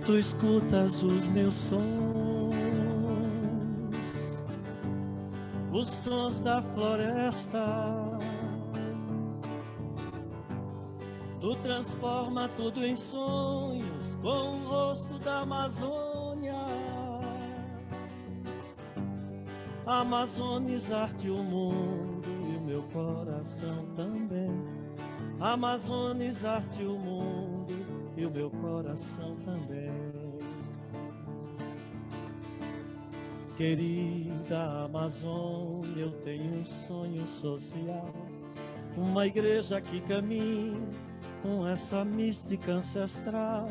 Tu escutas os meus sons, os sons da floresta. Tu transforma tudo em sonhos com o rosto da Amazônia. Amazonizar-te o mundo e o meu coração também. Amazonizar-te o mundo e o meu coração também. Querida Amazônia, eu tenho um sonho social, uma igreja que caminha com essa mística ancestral,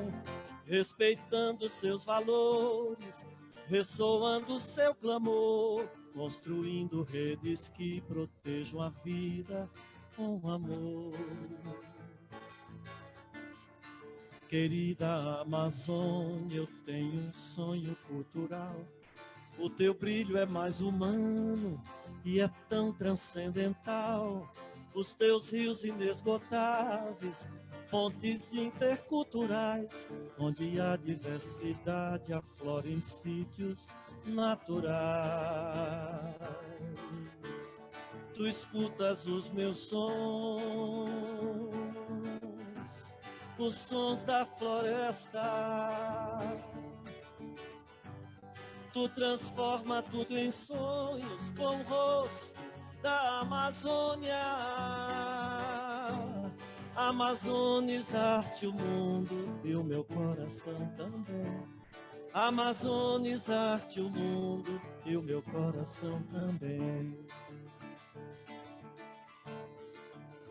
respeitando seus valores, ressoando seu clamor, construindo redes que protejam a vida com amor. Querida Amazônia, eu tenho um sonho cultural. O teu brilho é mais humano e é tão transcendental. Os teus rios inesgotáveis, pontes interculturais, onde a diversidade aflora em sítios naturais. Tu escutas os meus sons, os sons da floresta. Tu transforma tudo em sonhos com o rosto da Amazônia. Amazonizar-te o mundo e o meu coração também. Amazonizar-te o mundo e o meu coração também.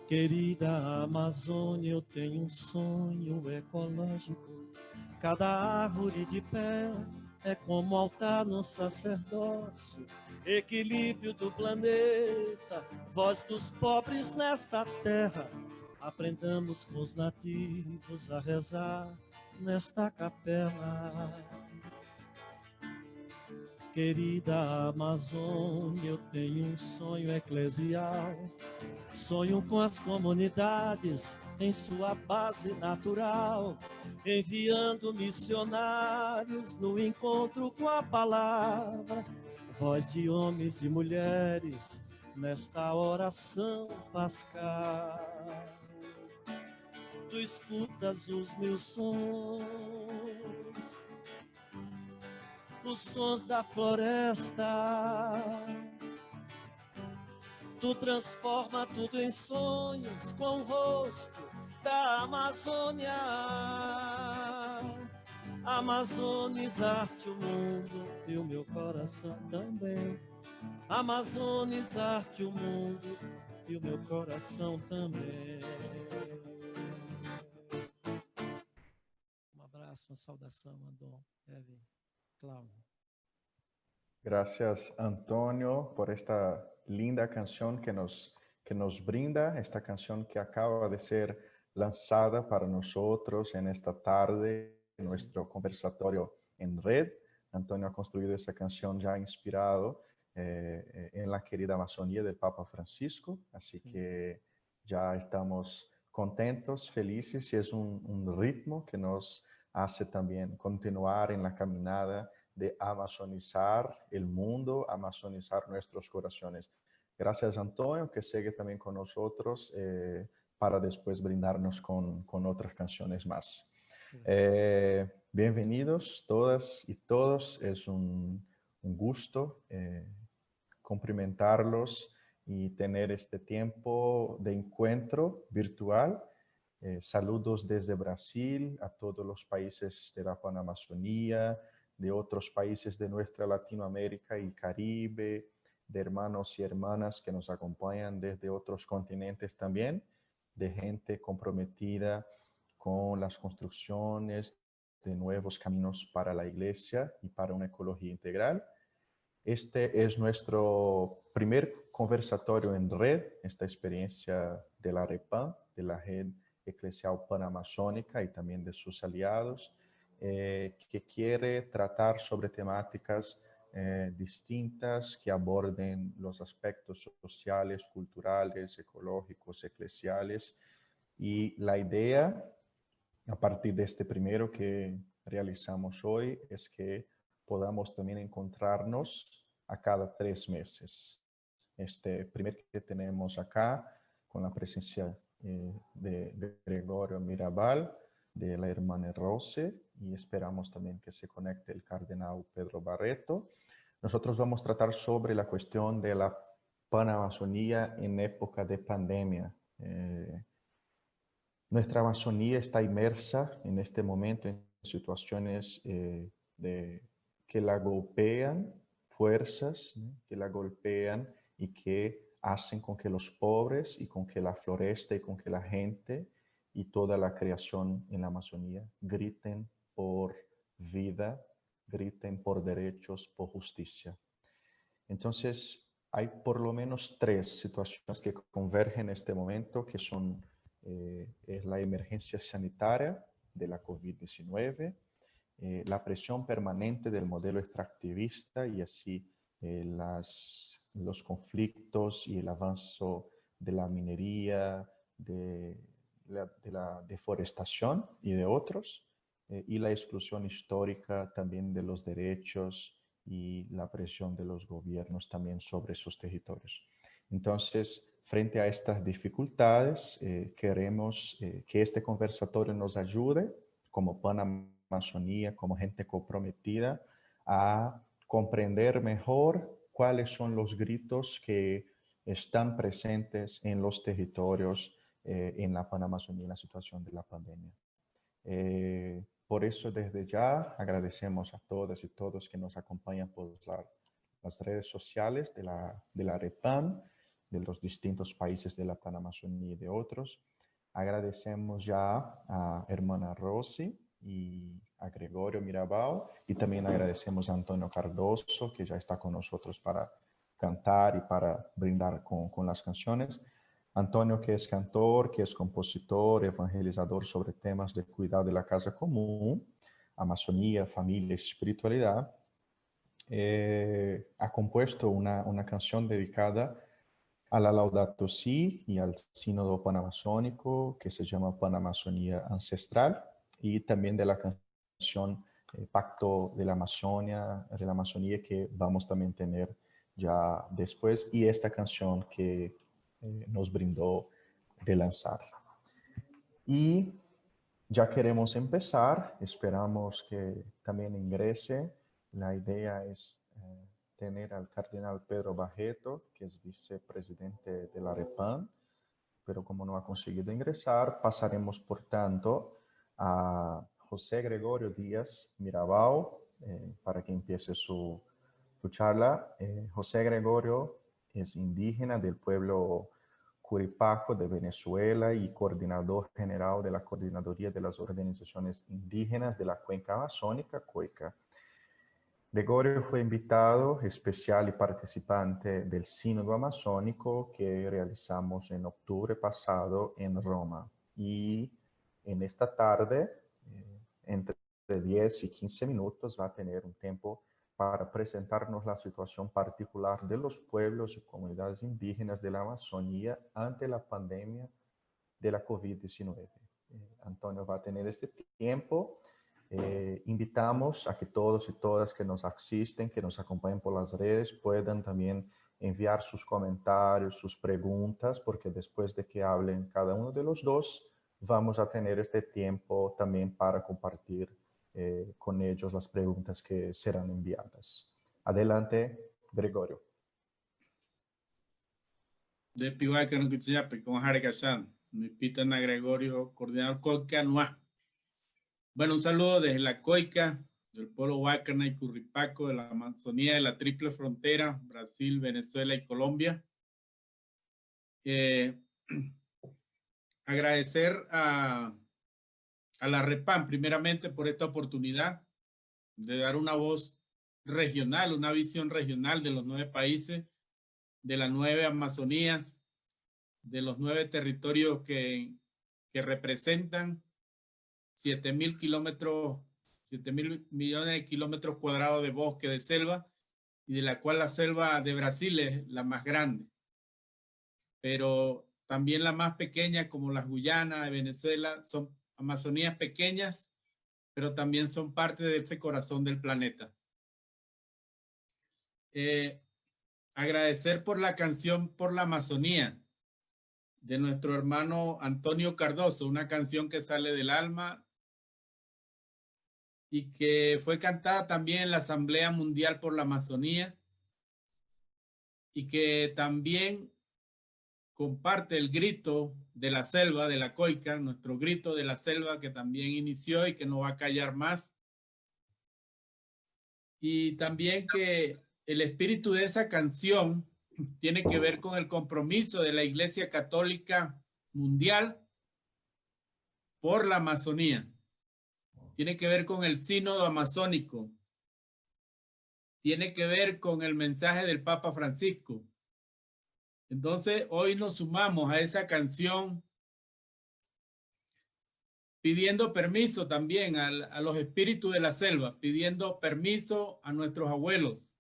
Querida Amazônia, eu tenho um sonho ecológico. Cada árvore de pé é como altar no sacerdócio, equilíbrio do planeta, voz dos pobres nesta terra. Aprendamos com os nativos a rezar nesta capela. Querida Amazônia, eu tenho um sonho eclesial, sonho com as comunidades em sua base natural, enviando missionários no encontro com a palavra, voz de homens e mulheres nesta oração pascal. Tu escutas os meus sons, os sons da floresta. Tu transforma tudo em sonhos com o rosto da Amazônia. Amazonizar-te o mundo e o meu coração também. Amazonizar-te o mundo e o meu coração também. Um abraço, uma saudação, Andon, Evelyn, Cláudio. Gracias, Antonio, por esta linda canción que nos brinda, esta canción que acaba de ser lanzada para nosotros en esta tarde, en nuestro conversatorio en red. Antonio ha construido esa canción ya inspirado en la querida Amazonía del Papa Francisco, así que ya estamos contentos, felices, y es un ritmo que nos hace también continuar en la caminada de amazonizar el mundo, amazonizar nuestros corazones. Gracias, Antonio, que sigue también con nosotros para después brindarnos con otras canciones más. Bienvenidos todas y todos, es un gusto cumplimentarlos y tener este tiempo de encuentro virtual. Saludos desde Brasil a todos los países de la Panamazonía, de otros países de nuestra Latinoamérica y Caribe, de hermanos y hermanas que nos acompañan desde otros continentes también, de gente comprometida con las construcciones de nuevos caminos para la Iglesia y para una ecología integral. Este es nuestro primer conversatorio en red, esta experiencia de la REPAM, de la Red Eclesial Panamazónica y también de sus aliados, que quiere tratar sobre temáticas distintas que aborden los aspectos sociales, culturales, ecológicos, eclesiales. Y la idea, a partir de este primero que realizamos hoy es que podamos también encontrarnos a cada 3 meses. Este primer que tenemos acá, con la presencia de Gregorio Mirabal, de la hermana Rose, y esperamos también que se conecte el cardenal Pedro Barreto. Nosotros vamos a tratar sobre la cuestión de la Panamazonía en época de pandemia. Nuestra Amazonía está inmersa en este momento en situaciones que la golpean, fuerzas, ¿no?, que la golpean y que hacen con que los pobres y con que la floresta y con que la gente y toda la creación en la Amazonía griten por vida, griten por derechos, por justicia. Entonces, hay por lo menos 3 situaciones que convergen en este momento, que son es la emergencia sanitaria de la COVID-19, la presión permanente del modelo extractivista y así los conflictos y el avance de la minería, de la deforestación y de otros, y la exclusión histórica también de los derechos y la presión de los gobiernos también sobre esos territorios. Entonces, frente a estas dificultades, queremos que este conversatorio nos ayude como Panamazonía, como gente comprometida, a comprender mejor cuáles son los gritos que están presentes en los territorios en la Panamazonía en la situación de la pandemia. Por eso, desde ya, agradecemos a todas y todos que nos acompañan por las redes sociales de la REPAN, de los distintos países de la Panamazonía y de otros. Agradecemos ya a hermana Rosy y a Gregorio Mirabal, y también agradecemos a Antonio Cardoso, que ya está con nosotros para cantar y para brindar con las canciones. Antonio, que es cantor, que es compositor, evangelizador sobre temas de cuidado de la casa común, Amazonía, familia y espiritualidad, ha compuesto una canción dedicada a la Laudato Si y al Sínodo Panamazónico, que se llama Panamazonía Ancestral, y también de la canción Pacto de la Amazonía, que vamos también a tener ya después, y esta canción que nos brindó de lanzar. Y ya queremos empezar, esperamos que también ingrese. La idea es tener al cardenal Pedro Barreto, que es vicepresidente de la REPAN, pero como no ha conseguido ingresar, pasaremos por tanto a José Gregorio Díaz Mirabal para que empiece su charla. José Gregorio es indígena del pueblo Curipaco de Venezuela y coordinador general de la Coordinadoría de las Organizaciones Indígenas de la Cuenca Amazónica, COICA. Gregorio fue invitado especial y participante del Sínodo Amazónico que realizamos en octubre pasado en Roma. Y en esta tarde, entre 10 y 15 minutos, va a tener un tiempo para presentarnos la situación particular de los pueblos y comunidades indígenas de la Amazonía ante la pandemia de la COVID-19. Antonio va a tener este tiempo. Invitamos a que todos y todas que nos asisten, que nos acompañen por las redes, puedan también enviar sus comentarios, sus preguntas, porque después de que hablen cada uno de los dos, vamos a tener este tiempo también para compartir con ellos las preguntas que serán enviadas. Adelante, Gregorio. De Pihuayca, no Quichiape, con Jare Kazán, me invitan a Gregorio, coordinador COICA Anuá. Bueno, un saludo desde la COICA, del pueblo Huaycana y Curripaco, de la Amazonía, de la triple frontera, Brasil, Venezuela y Colombia. Agradecer a la REPAN, primeramente, por esta oportunidad de dar una voz regional, una visión regional de los 9 países, de las 9 Amazonías, de los 9 territorios que representan 7.000 kilómetros, 7.000 millones de kilómetros cuadrados de bosque, de selva, y de la cual la selva de Brasil es la más grande. Pero también la más pequeña, como las Guyanas de Venezuela, son Amazonías pequeñas pero también son parte de ese corazón del planeta. Agradecer por la canción Por la Amazonía de nuestro hermano Antonio Cardoso, una canción que sale del alma y que fue cantada también en la Asamblea Mundial por la Amazonía y que también comparte el grito de la selva, de la Coica, nuestro grito de la selva que también inició y que no va a callar más. Y también que el espíritu de esa canción tiene que ver con el compromiso de la Iglesia Católica Mundial por la Amazonía. Tiene que ver con el sínodo amazónico. Tiene que ver con el mensaje del Papa Francisco. Entonces, hoy nos sumamos a esa canción pidiendo permiso también a los espíritus de la selva, pidiendo permiso a nuestros abuelos,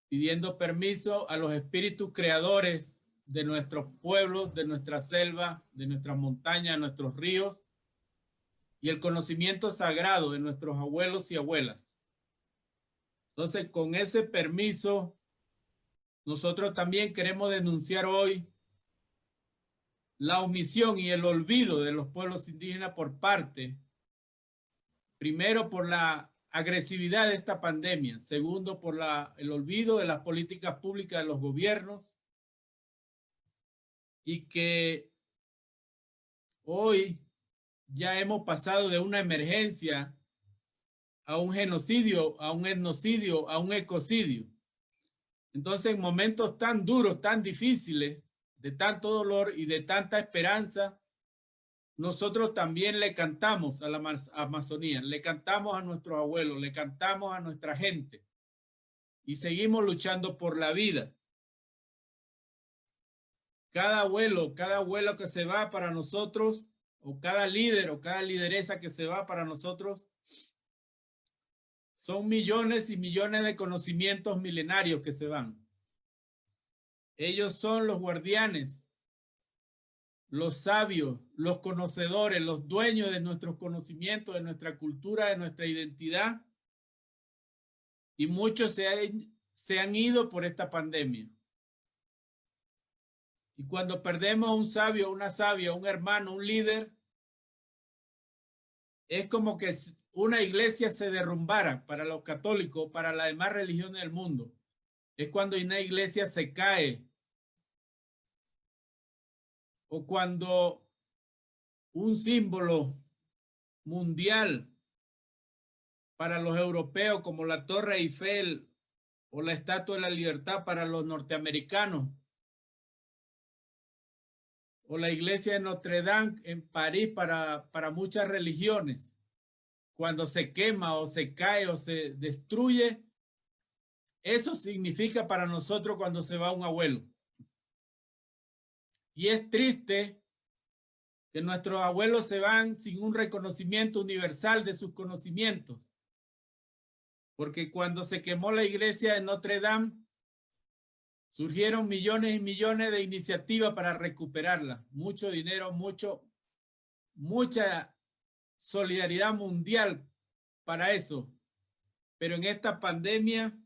pidiendo permiso a los espíritus creadores de nuestros pueblos, de nuestra selva, de nuestras montañas, nuestros ríos, y el conocimiento sagrado de nuestros abuelos y abuelas. Entonces, con ese permiso, nosotros también queremos denunciar hoy la omisión y el olvido de los pueblos indígenas por parte, primero por la agresividad de esta pandemia, segundo por el olvido de las políticas públicas de los gobiernos, y que hoy ya hemos pasado de una emergencia a un genocidio, a un etnocidio, a un ecocidio. Entonces, en momentos tan duros, tan difíciles, de tanto dolor y de tanta esperanza, nosotros también le cantamos a la Amazonía, le cantamos a nuestros abuelos, le cantamos a nuestra gente y seguimos luchando por la vida. Cada abuelo que se va para nosotros, o cada líder o cada lideresa que se va para nosotros, son millones y millones de conocimientos milenarios que se van. Ellos son los guardianes, los sabios, los conocedores, los dueños de nuestros conocimientos, de nuestra cultura, de nuestra identidad. Y muchos se han ido por esta pandemia. Y cuando perdemos un sabio, una sabia, un hermano, un líder, es como que una iglesia se derrumbara para los católicos, para las demás religiones del mundo. Es cuando una iglesia se cae, o cuando un símbolo mundial para los europeos, como la Torre Eiffel o la Estatua de la Libertad para los norteamericanos, o la iglesia de Notre Dame en París para muchas religiones, cuando se quema o se cae o se destruye, eso significa para nosotros cuando se va un abuelo. Y es triste que nuestros abuelos se van sin un reconocimiento universal de sus conocimientos. Porque cuando se quemó la iglesia de Notre Dame, surgieron millones y millones de iniciativas para recuperarla. Mucho dinero, mucha solidaridad mundial para eso. Pero en esta pandemia,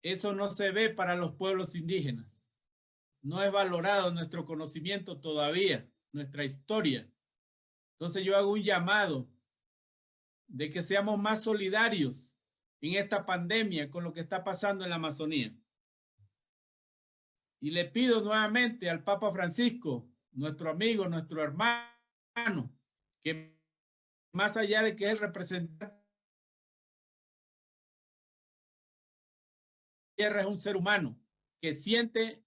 eso no se ve para los pueblos indígenas. No es valorado nuestro conocimiento todavía, nuestra historia. Entonces yo hago un llamado de que seamos más solidarios en esta pandemia con lo que está pasando en la Amazonía. Y le pido nuevamente al Papa Francisco, nuestro amigo, nuestro hermano, que más allá de que él representa tierra, es un ser humano que siente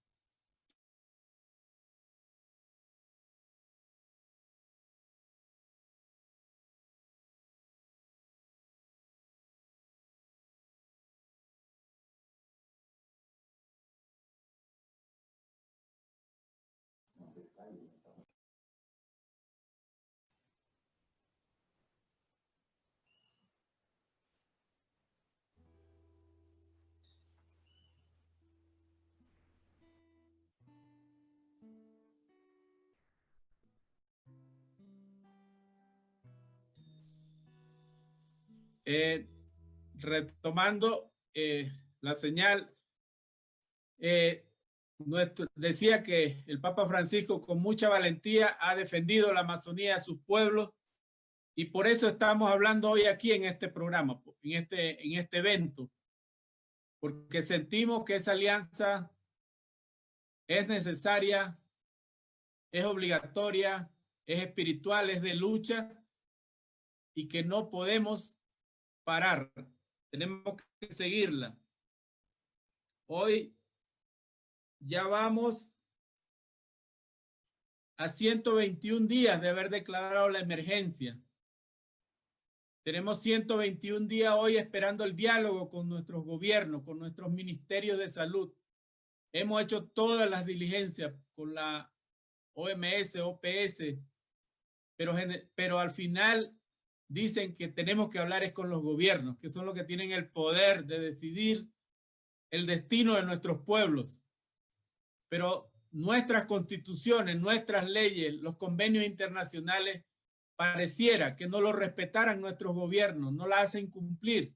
retomando la señal, decía que el Papa Francisco con mucha valentía ha defendido la Amazonía a sus pueblos, y por eso estamos hablando hoy aquí en este programa, en este evento, porque sentimos que esa alianza es necesaria, es obligatoria, es espiritual, es de lucha, y que no podemos parar. Tenemos que seguirla. Hoy ya vamos a 121 días de haber declarado la emergencia. Tenemos 121 días hoy esperando el diálogo con nuestros gobiernos, con nuestros ministerios de salud. Hemos hecho todas las diligencias con la OMS, OPS, pero al final dicen que tenemos que hablar es con los gobiernos, que son los que tienen el poder de decidir el destino de nuestros pueblos. Pero nuestras constituciones, nuestras leyes, los convenios internacionales, pareciera que no lo respetaran nuestros gobiernos, no la hacen cumplir.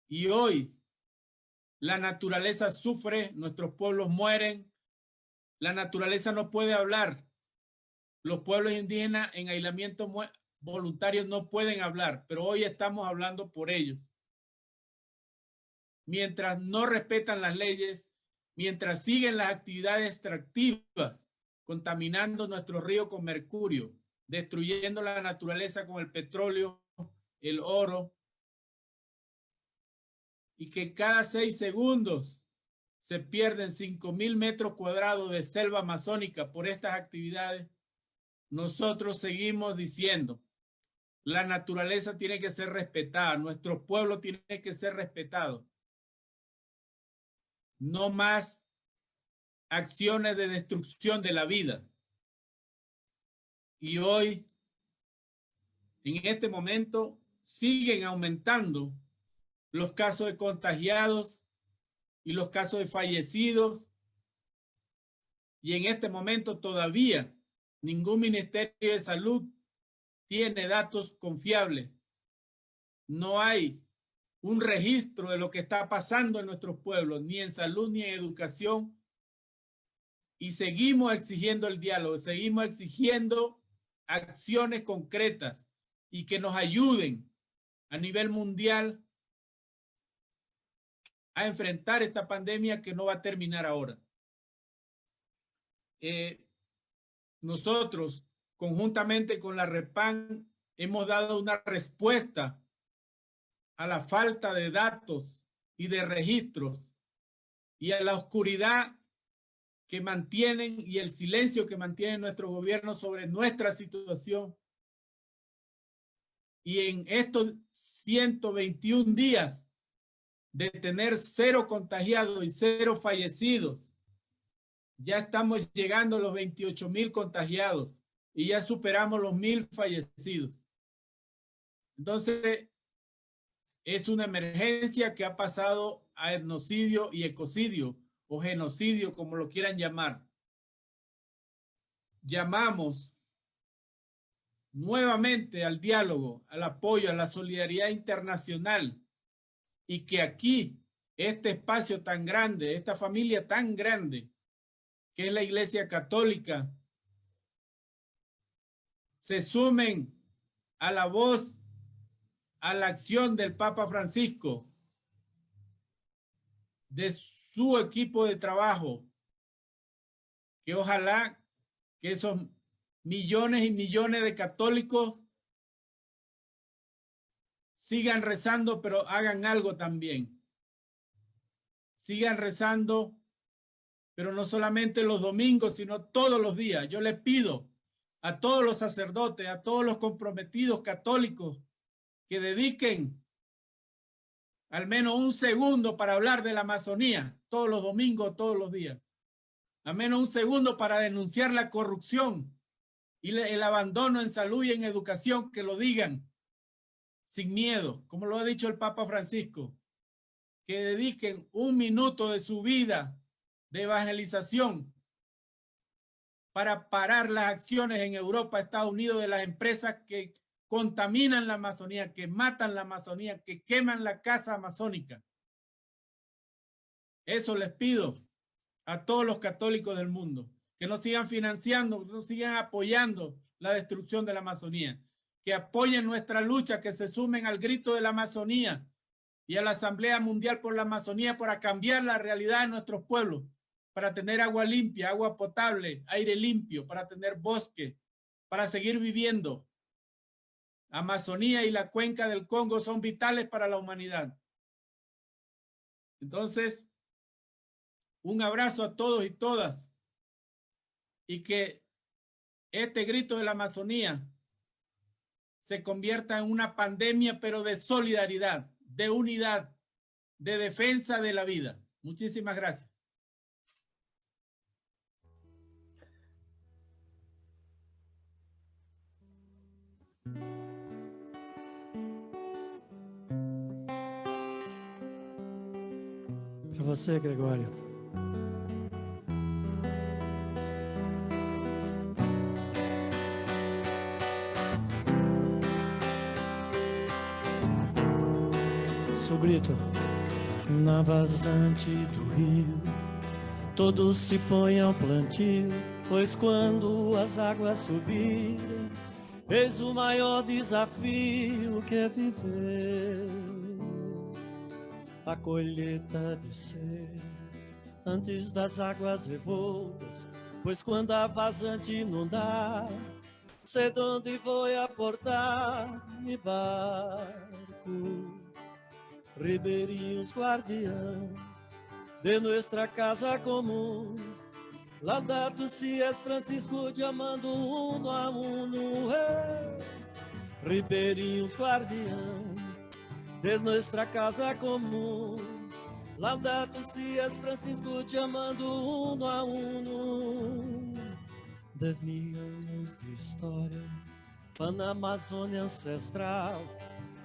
Y hoy la naturaleza sufre, nuestros pueblos mueren, la naturaleza no puede hablar. Los pueblos indígenas en aislamiento voluntario no pueden hablar, pero hoy estamos hablando por ellos. Mientras no respetan las leyes, mientras siguen las actividades extractivas, contaminando nuestro río con mercurio, destruyendo la naturaleza con el petróleo, el oro, y que cada 6 segundos se pierden 5,000 metros cuadrados de selva amazónica por estas actividades, nosotros seguimos diciendo, la naturaleza tiene que ser respetada, nuestro pueblo tiene que ser respetado. No más acciones de destrucción de la vida. Y hoy, en este momento, siguen aumentando los casos de contagiados y los casos de fallecidos. Y en este momento todavía ningún ministerio de salud tiene datos confiables. No hay un registro de lo que está pasando en nuestros pueblos, ni en salud ni en educación. Y seguimos exigiendo el diálogo, seguimos exigiendo acciones concretas y que nos ayuden a nivel mundial a enfrentar esta pandemia que no va a terminar ahora. Nosotros, conjuntamente con la REPAN, hemos dado una respuesta a la falta de datos y de registros y a la oscuridad que mantienen y el silencio que mantiene nuestro gobierno sobre nuestra situación. Y en estos 121 días de tener 0 contagiados y 0 fallecidos, ya estamos llegando a los 28,000 contagiados y ya superamos los 1,000 fallecidos. Entonces, es una emergencia que ha pasado a etnocidio y ecocidio, o genocidio, como lo quieran llamar. Llamamos nuevamente al diálogo, al apoyo, a la solidaridad internacional, y que aquí, este espacio tan grande, esta familia tan grande, que es la Iglesia Católica, se sumen a la voz, a la acción del Papa Francisco, de su equipo de trabajo, que ojalá que esos millones y millones de católicos sigan rezando, pero hagan algo también. Sigan rezando, pero no solamente los domingos, sino todos los días. Yo le pido a todos los sacerdotes, a todos los comprometidos católicos, que dediquen al menos 1 segundo para hablar de la Amazonía, todos los domingos, todos los días. Al menos 1 segundo para denunciar la corrupción y el abandono en salud y en educación, que lo digan sin miedo, como lo ha dicho el Papa Francisco, que dediquen 1 minuto de su vida de evangelización para parar las acciones en Europa, Estados Unidos, de las empresas que contaminan la Amazonía, que matan la Amazonía, que queman la casa amazónica. Eso les pido a todos los católicos del mundo, que no sigan financiando, que no sigan apoyando la destrucción de la Amazonía, que apoyen nuestra lucha, que se sumen al grito de la Amazonía y a la Asamblea Mundial por la Amazonía para cambiar la realidad de nuestros pueblos, para tener agua limpia, agua potable, aire limpio, para tener bosque, para seguir viviendo. Amazonía y la cuenca del Congo son vitales para la humanidad. Entonces, un abrazo a todos y todas, y que este grito de la Amazonía se convierta en una pandemia, pero de solidaridad, de unidad, de defensa de la vida. Muchísimas gracias. Para você, Gregório. Seu grito. Na vazante do rio, todos se põem ao plantio, pois quando as águas subirem, eis o maior desafio que é viver a colheita de ser antes das águas revoltas, pois quando a vazante inundar, sei de onde vou aportar mi barco. Ribeirinhos guardiães de nuestra casa común, Laudato si es Francisco llamando uno a uno. Ribeirinhos guardiães de nuestra casa común, Laudato si es Francisco llamando uno a uno. 10.000 anos de história, Panamazônia ancestral,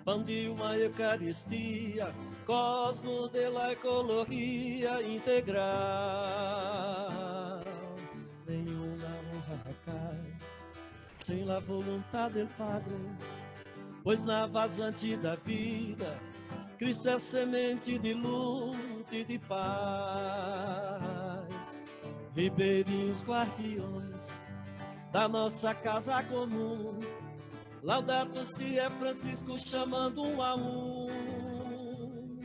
pão de uma Eucaristia, cosmos de la ecologia integral. Nenhuma honra cai sem la voluntad del Padre, pois na vazante da vida, Cristo é semente de luta e de paz. Ribeirinhos guardiões da nossa casa comum, Laudato si é Francisco chamando um a um.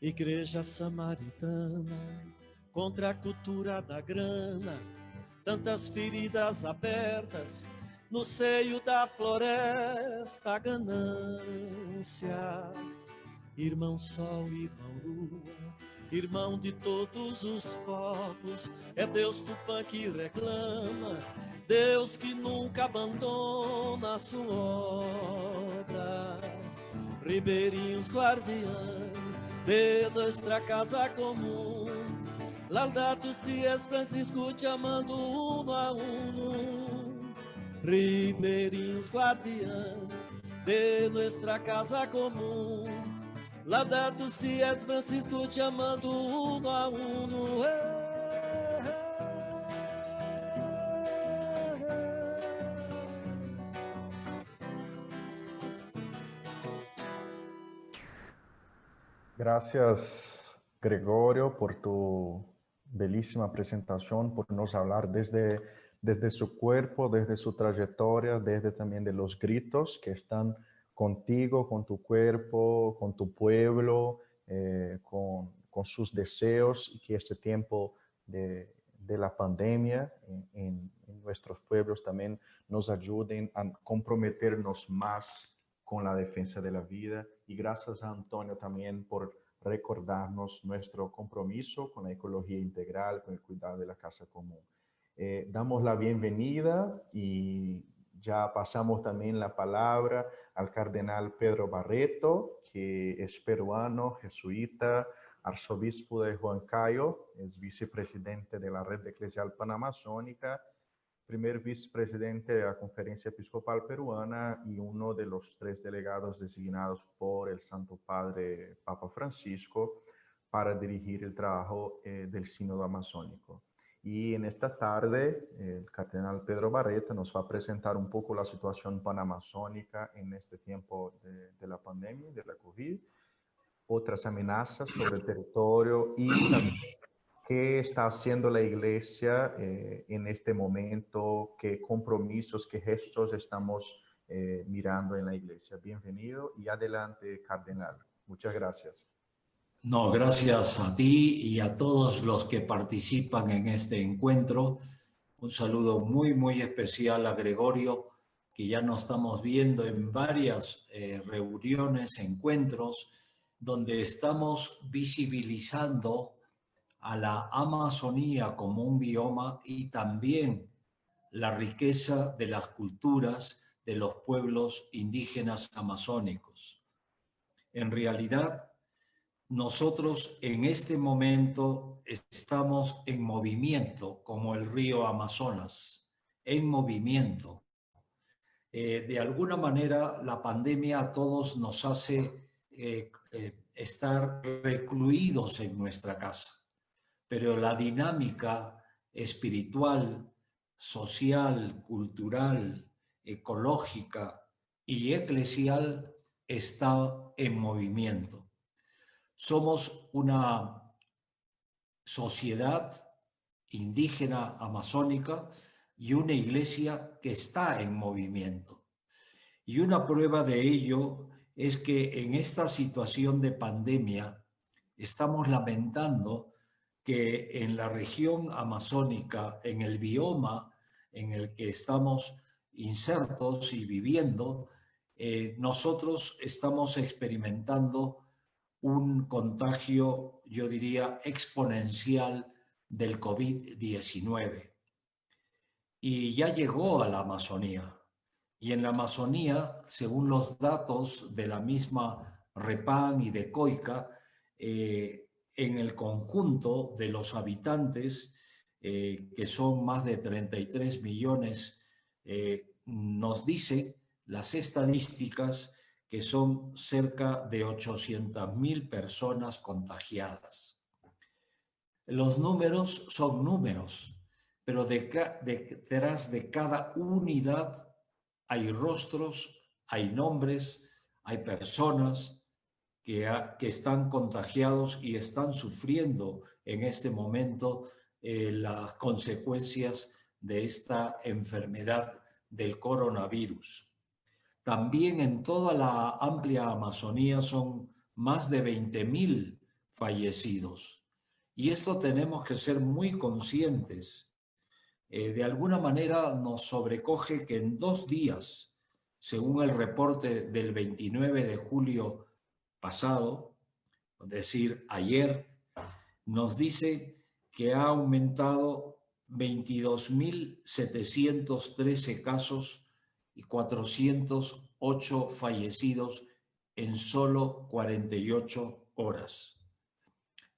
Igreja samaritana contra a cultura da grana, tantas feridas abertas no seio da floresta, ganância. Irmão sol, irmão lua, irmão de todos os povos, é Deus Tupã que reclama, Deus que nunca abandona a sua obra. Ribeirinhos guardiães de nuestra casa comum, Laudato si es Francisco chamando uno a uno. Ribeirinhos guardiães de nuestra casa comum, Laudato si es Francisco chamando uno a uno. Gracias, Gregorio, por tu bellísima presentación, por nos hablar desde su cuerpo, desde su trayectoria, desde también de los gritos que están contigo, con tu cuerpo, con tu pueblo, con sus deseos, y que este tiempo de la pandemia en nuestros pueblos también nos ayuden a comprometernos más con la defensa de la vida. Y gracias a Antonio también por recordarnos nuestro compromiso con la ecología integral, con el cuidado de la casa común. Damos la bienvenida y ya pasamos también la palabra al cardenal Pedro Barreto, que es peruano, jesuita, arzobispo de Huancayo, es vicepresidente de la Red Eclesial Panamazónica, primer vicepresidente de la Conferencia Episcopal Peruana y uno de los 3 delegados designados por el Santo Padre Papa Francisco para dirigir el trabajo del Sínodo Amazónico. Y en esta tarde, el cardenal Pedro Barreta nos va a presentar un poco la situación panamazónica en este tiempo de la pandemia, de la COVID, otras amenazas sobre el territorio y también qué está haciendo la Iglesia en este momento, qué compromisos, qué gestos estamos mirando en la Iglesia. Bienvenido y adelante, cardenal. Muchas gracias. No, gracias a ti y a todos los que participan en este encuentro. Un saludo muy, muy especial a Gregorio, que ya nos estamos viendo en varias reuniones, encuentros, donde estamos visibilizando a la Amazonía como un bioma y también la riqueza de las culturas de los pueblos indígenas amazónicos. En realidad, nosotros en este momento estamos en movimiento, como el río Amazonas, en movimiento. De alguna manera, la pandemia a todos nos hace estar recluidos en nuestra casa, pero la dinámica espiritual, social, cultural, ecológica y eclesial está en movimiento. Somos una sociedad indígena amazónica y una iglesia que está en movimiento. Y una prueba de ello es que en esta situación de pandemia estamos lamentando que en la región amazónica, en el bioma en el que estamos insertos y viviendo, nosotros estamos experimentando un contagio, yo diría, exponencial del COVID-19. Y ya llegó a la Amazonía. Y en la Amazonía, según los datos de la misma Repán y de COICA, en el conjunto de los habitantes, que son más de 33 millones, nos dice las estadísticas que son cerca de 800.000 personas contagiadas. Los números son números, pero detrás de cada unidad hay rostros, hay nombres, hay personas que están contagiados y están sufriendo en este momento las consecuencias de esta enfermedad del coronavirus. También en toda la amplia Amazonía son más de 20.000 fallecidos. Y esto tenemos que ser muy conscientes. De alguna manera nos sobrecoge que en 2 días, según el reporte del 29 de julio pasado, es decir, ayer, nos dice que ha aumentado 22.713 casos y 408 fallecidos en solo 48 horas.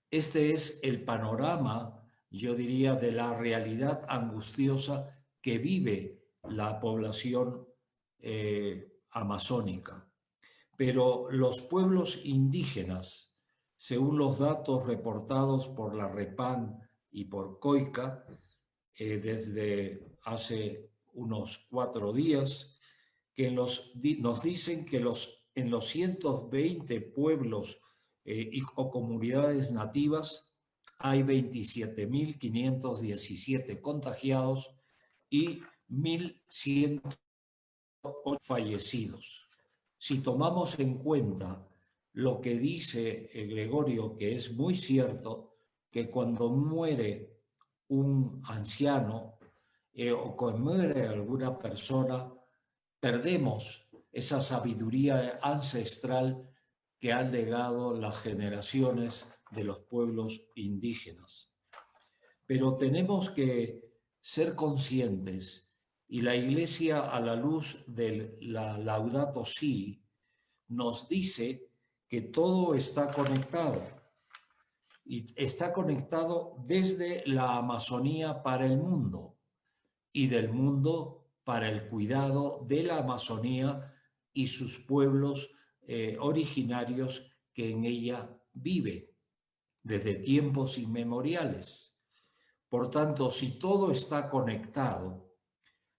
Este es el panorama, yo diría, de la realidad angustiosa que vive la población amazónica. Pero los pueblos indígenas, según los datos reportados por la Repán y por COICA, desde hace unos 4 días, que nos dicen que en los 120 pueblos o comunidades nativas hay 27.517 contagiados y 1.108 fallecidos. Si tomamos en cuenta lo que dice Gregorio, que es muy cierto, que cuando muere un anciano o cuando muere alguna persona, perdemos esa sabiduría ancestral que han legado las generaciones de los pueblos indígenas. Pero tenemos que ser conscientes, y la Iglesia, a la luz de la Laudato Si, nos dice que todo está conectado. Y está conectado desde la Amazonía para el mundo y del mundo para el cuidado de la Amazonía y sus pueblos originarios que en ella viven desde tiempos inmemoriales. Por tanto, si todo está conectado,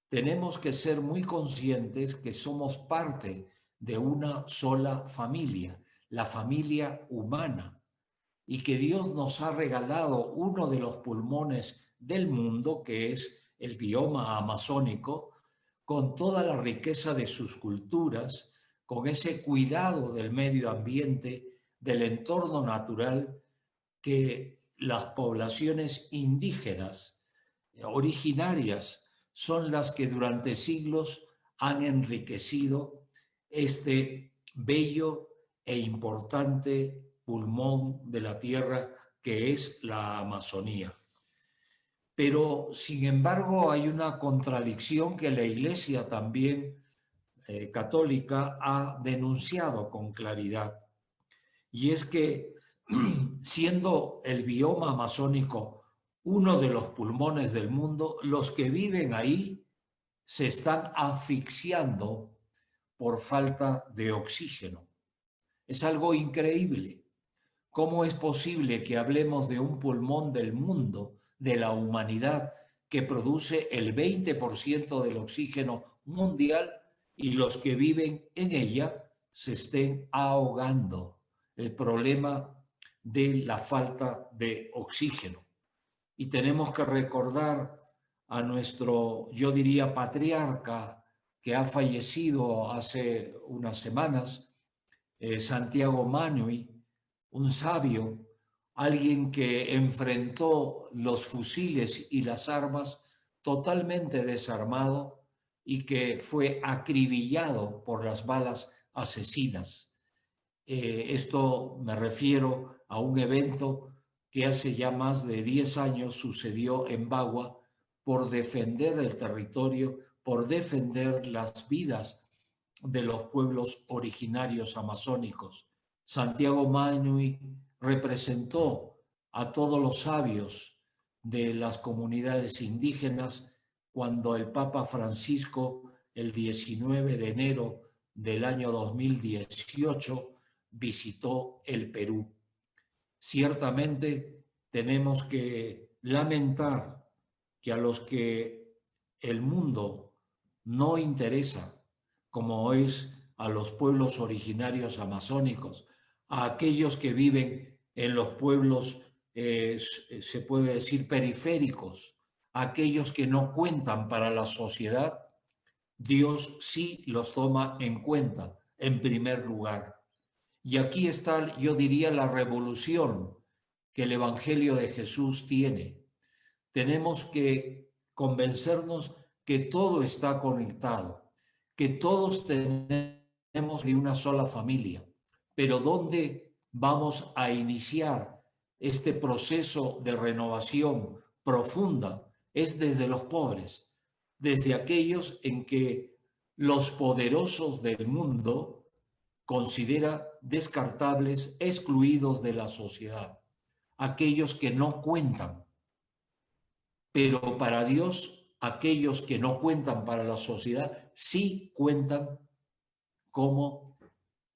tenemos que ser muy conscientes que somos parte de una sola familia, la familia humana, y que Dios nos ha regalado uno de los pulmones del mundo, que es el bioma amazónico, con toda la riqueza de sus culturas, con ese cuidado del medio ambiente, del entorno natural que las poblaciones indígenas originarias son las que durante siglos han enriquecido este bello e importante pulmón de la tierra que es la Amazonía. Pero, sin embargo, hay una contradicción que la Iglesia también católica ha denunciado con claridad, y es que siendo el bioma amazónico uno de los pulmones del mundo, los que viven ahí se están asfixiando por falta de oxígeno. Es algo increíble. ¿Cómo es posible que hablemos de un pulmón del mundo, de la humanidad, que produce el 20% del oxígeno mundial y los que viven en ella se estén ahogando? El problema de la falta de oxígeno. Y tenemos que recordar a nuestro, yo diría, patriarca que ha fallecido hace unas semanas, Santiago Manuy, un sabio, alguien que enfrentó los fusiles y las armas totalmente desarmado y que fue acribillado por las balas asesinas. Esto me refiero a un evento que hace ya más de 10 años sucedió en Bagua por defender el territorio, por defender las vidas de los pueblos originarios amazónicos. Santiago Manuy representó a todos los sabios de las comunidades indígenas cuando el Papa Francisco, el 19 de enero del año 2018, visitó el Perú. Ciertamente tenemos que lamentar que a los que el mundo no interesa, como es a los pueblos originarios amazónicos, a aquellos que viven en los pueblos, se puede decir, periféricos, a aquellos que no cuentan para la sociedad, Dios sí los toma en cuenta en primer lugar. Y aquí está, yo diría, la revolución que el Evangelio de Jesús tiene. Tenemos que convencernos que todo está conectado, que todos tenemos de una sola familia. Pero ¿dónde vamos a iniciar este proceso de renovación profunda? Es desde los pobres, desde aquellos en que los poderosos del mundo considera descartables, excluidos de la sociedad, aquellos que no cuentan. Pero para Dios, aquellos que no cuentan para la sociedad sí cuentan como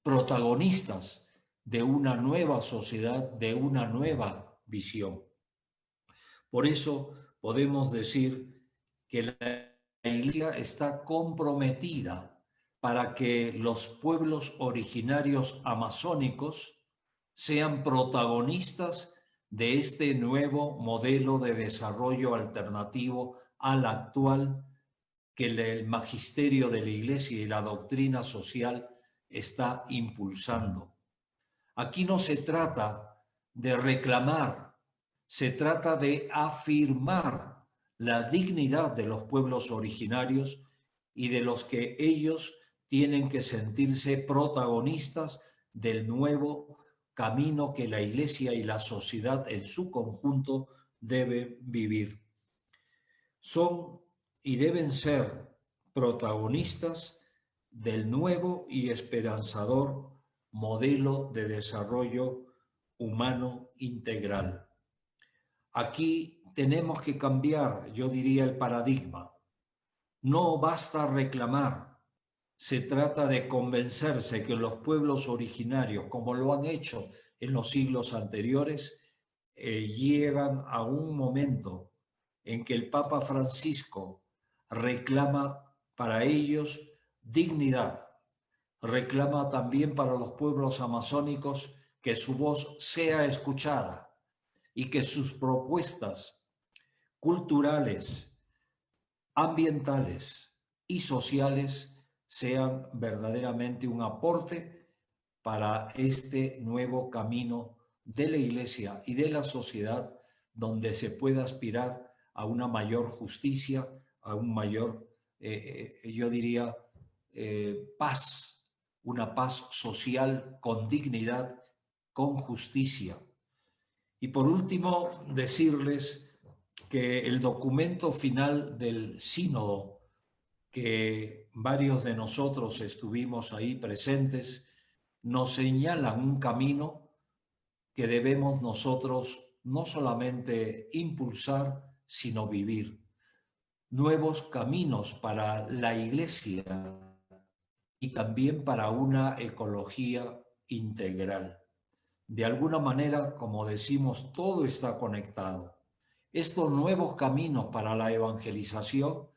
protagonistas de una nueva sociedad, de una nueva visión. Por eso podemos decir que la Iglesia está comprometida para que los pueblos originarios amazónicos sean protagonistas de este nuevo modelo de desarrollo alternativo al actual que el magisterio de la Iglesia y la doctrina social está impulsando. Aquí no se trata de reclamar, se trata de afirmar la dignidad de los pueblos originarios y de los que ellos tienen que sentirse protagonistas del nuevo camino que la Iglesia y la sociedad en su conjunto deben vivir. Son y deben ser protagonistas del nuevo y esperanzador modelo de desarrollo humano integral. Aquí tenemos que cambiar, yo diría, el paradigma. No basta reclamar. Se trata de convencerse que los pueblos originarios, como lo han hecho en los siglos anteriores, llegan a un momento en que el Papa Francisco reclama para ellos dignidad, reclama también para los pueblos amazónicos que su voz sea escuchada y que sus propuestas culturales, ambientales y sociales sean verdaderamente un aporte para este nuevo camino de la Iglesia y de la sociedad, donde se pueda aspirar a una mayor justicia, a un mayor, yo diría, paz, una paz social con dignidad, con justicia. Y por último, decirles que el documento final del sínodo, que varios de nosotros estuvimos ahí presentes, nos señalan un camino que debemos nosotros no solamente impulsar, sino vivir. Nuevos caminos para la Iglesia y también para una ecología integral. De alguna manera, como decimos, todo está conectado. Estos nuevos caminos para la evangelización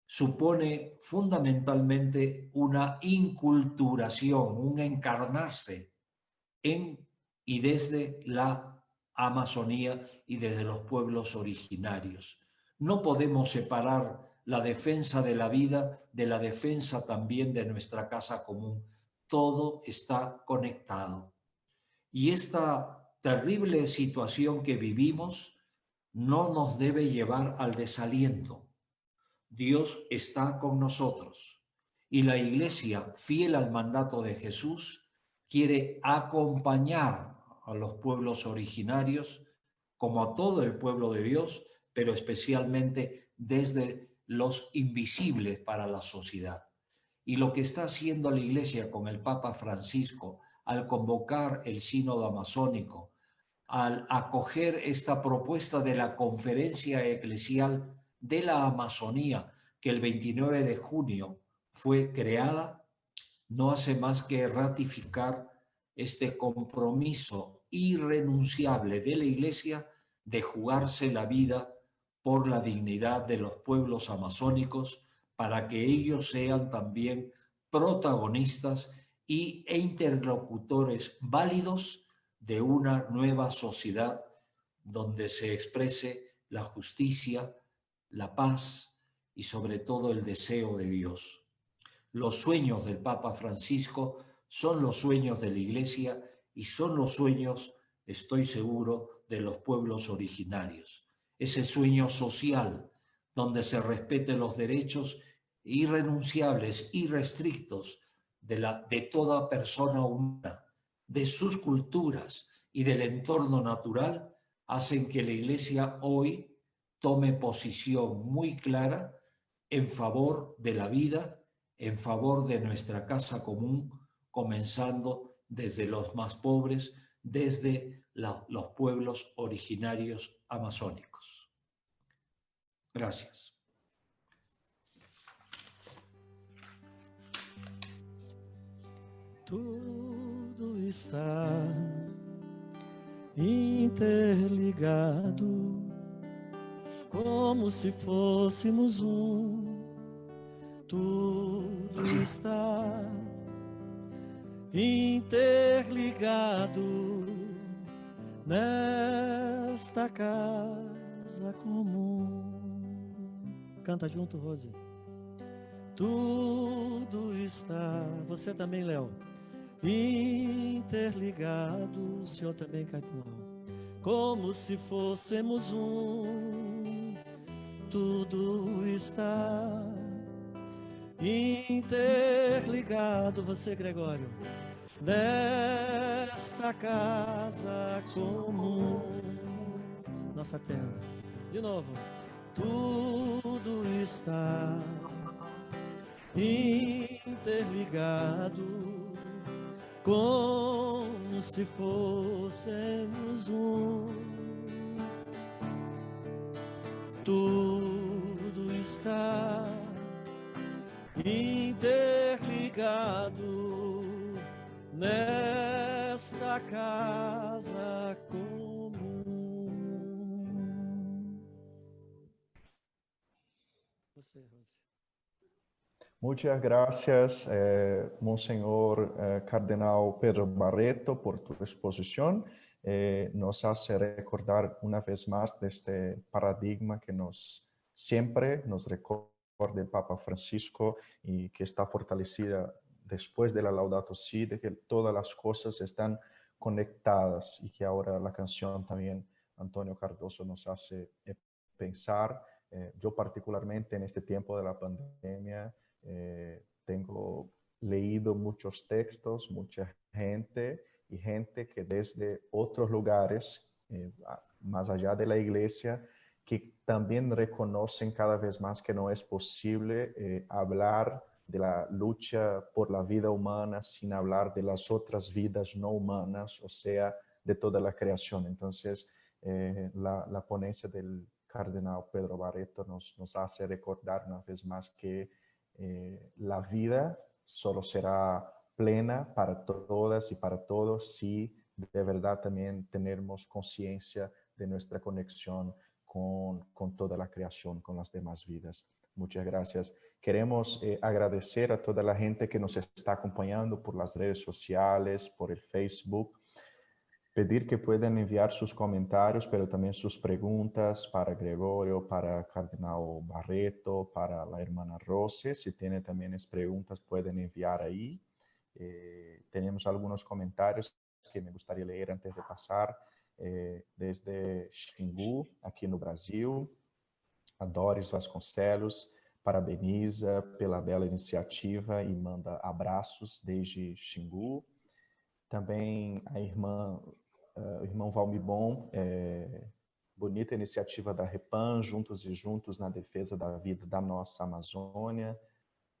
supone fundamentalmente una inculturación, un encarnarse en y desde la Amazonía y desde los pueblos originarios. No podemos separar la defensa de la vida de la defensa también de nuestra casa común. Todo está conectado. Y esta terrible situación que vivimos no nos debe llevar al desaliento. Dios está con nosotros y la Iglesia, fiel al mandato de Jesús, quiere acompañar a los pueblos originarios como a todo el pueblo de Dios, pero especialmente desde los invisibles para la sociedad. Y lo que está haciendo la Iglesia con el Papa Francisco al convocar el sínodo amazónico, al acoger esta propuesta de la conferencia eclesial de la Amazonía, que el 29 de junio fue creada, no hace más que ratificar este compromiso irrenunciable de la Iglesia de jugarse la vida por la dignidad de los pueblos amazónicos, para que ellos sean también protagonistas e interlocutores válidos de una nueva sociedad donde se exprese la justicia, la paz y sobre todo el deseo de Dios. Los sueños del Papa Francisco son los sueños de la Iglesia y son los sueños, estoy seguro, de los pueblos originarios. Ese sueño social donde se respeten los derechos irrenunciables, irrestrictos de toda persona humana, de sus culturas y del entorno natural, hacen que la Iglesia hoy tome posición muy clara en favor de la vida, en favor de nuestra casa común, comenzando desde los más pobres, desde los pueblos originarios amazónicos. Gracias. Tudo está interligado, como se fôssemos tudo está interligado nesta casa comum. Canta junto, Rose. Tudo está, você também, Léo, interligado, o senhor também, Cardinal, como se fôssemos tudo está interligado, você, Gregório, nesta casa comum, nossa tenda. De novo, tudo está interligado, como se fôssemos tudo está interligado nesta casa comum. Muchas gracias, Monseñor Cardenal Pedro Barreto, por tu exposición. Nos hace recordar una vez más de este paradigma que siempre nos recuerda el Papa Francisco y que está fortalecida después de la Laudato Si, de que todas las cosas están conectadas y que ahora la canción también, Antonio Cardoso, nos hace pensar. Yo particularmente en este tiempo de la pandemia tengo leído muchos textos, mucha gente y gente que desde otros lugares, más allá de la iglesia, que también reconocen cada vez más que no es posible hablar de la lucha por la vida humana sin hablar de las otras vidas no humanas, o sea, de toda la creación. Entonces, la ponencia del cardenal Pedro Barreto nos hace recordar una vez más que la vida solo será plena para todas y para todos si de verdad también tenemos conciencia de nuestra conexión con toda la creación, con las demás vidas. Muchas gracias. Queremos agradecer a toda la gente que nos está acompañando por las redes sociales, por el Facebook. Pedir que puedan enviar sus comentarios, pero también sus preguntas para Gregorio, para Cardenal Barreto, para la hermana Rose. Si tienen también preguntas, pueden enviar ahí. Tenemos algunos comentarios que me gustaría leer antes de pasar. Desde Xingu, aqui no Brasil, a Doris Vasconcelos parabeniza pela bela iniciativa e manda abraços desde Xingu. Também a o irmão Valmibon, bonita iniciativa da Repan, Juntos e Juntos na defesa da vida da nossa Amazônia.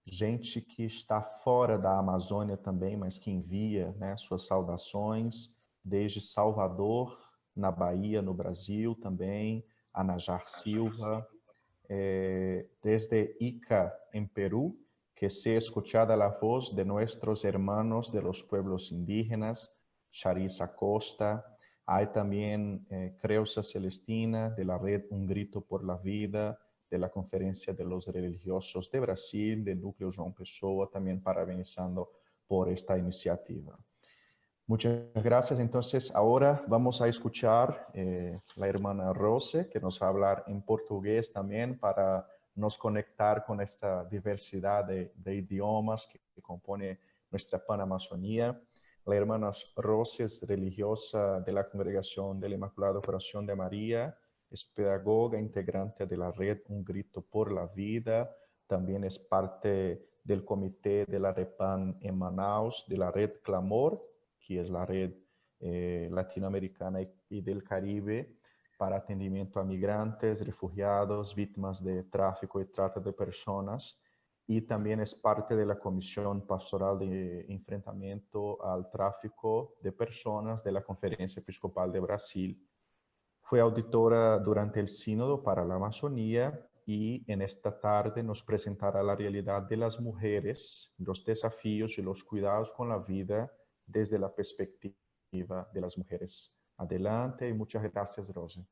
Gente que está fora da Amazônia também, mas que envia, né, suas saudações, desde Salvador, na Bahia, no Brasil também, a Najar Silva, desde Ica, em Peru, que sea escuchada la voz de nuestros hermanos de los pueblos indígenas, Charissa Costa. Hay también Creusa Celestina, de la red Un Grito por la Vida, de la Conferencia de los Religiosos de Brasil, del Núcleo João Pessoa, también parabenizando por esta iniciativa. Muchas gracias. Entonces, ahora vamos a escuchar la hermana Rose, que nos va a hablar en portugués también para nos conectar con esta diversidad de idiomas que compone nuestra Panamazonía. La hermana Rose es religiosa de la Congregación del Inmaculado Corazón de María, es pedagoga integrante de la red Un Grito por la Vida, también es parte del comité de la Repan en Manaus, de la red Clamor, que es la red latinoamericana y del Caribe para atendimiento a migrantes, refugiados, víctimas de tráfico y trata de personas, y también es parte de la Comisión Pastoral de Enfrentamiento al Tráfico de Personas de la Conferencia Episcopal de Brasil. Fue auditora durante el Sínodo para la Amazonía y en esta tarde nos presentará la realidad de las mujeres, los desafíos y los cuidados con la vida desde la perspectiva de las mujeres. Adelante y muchas gracias, Rose.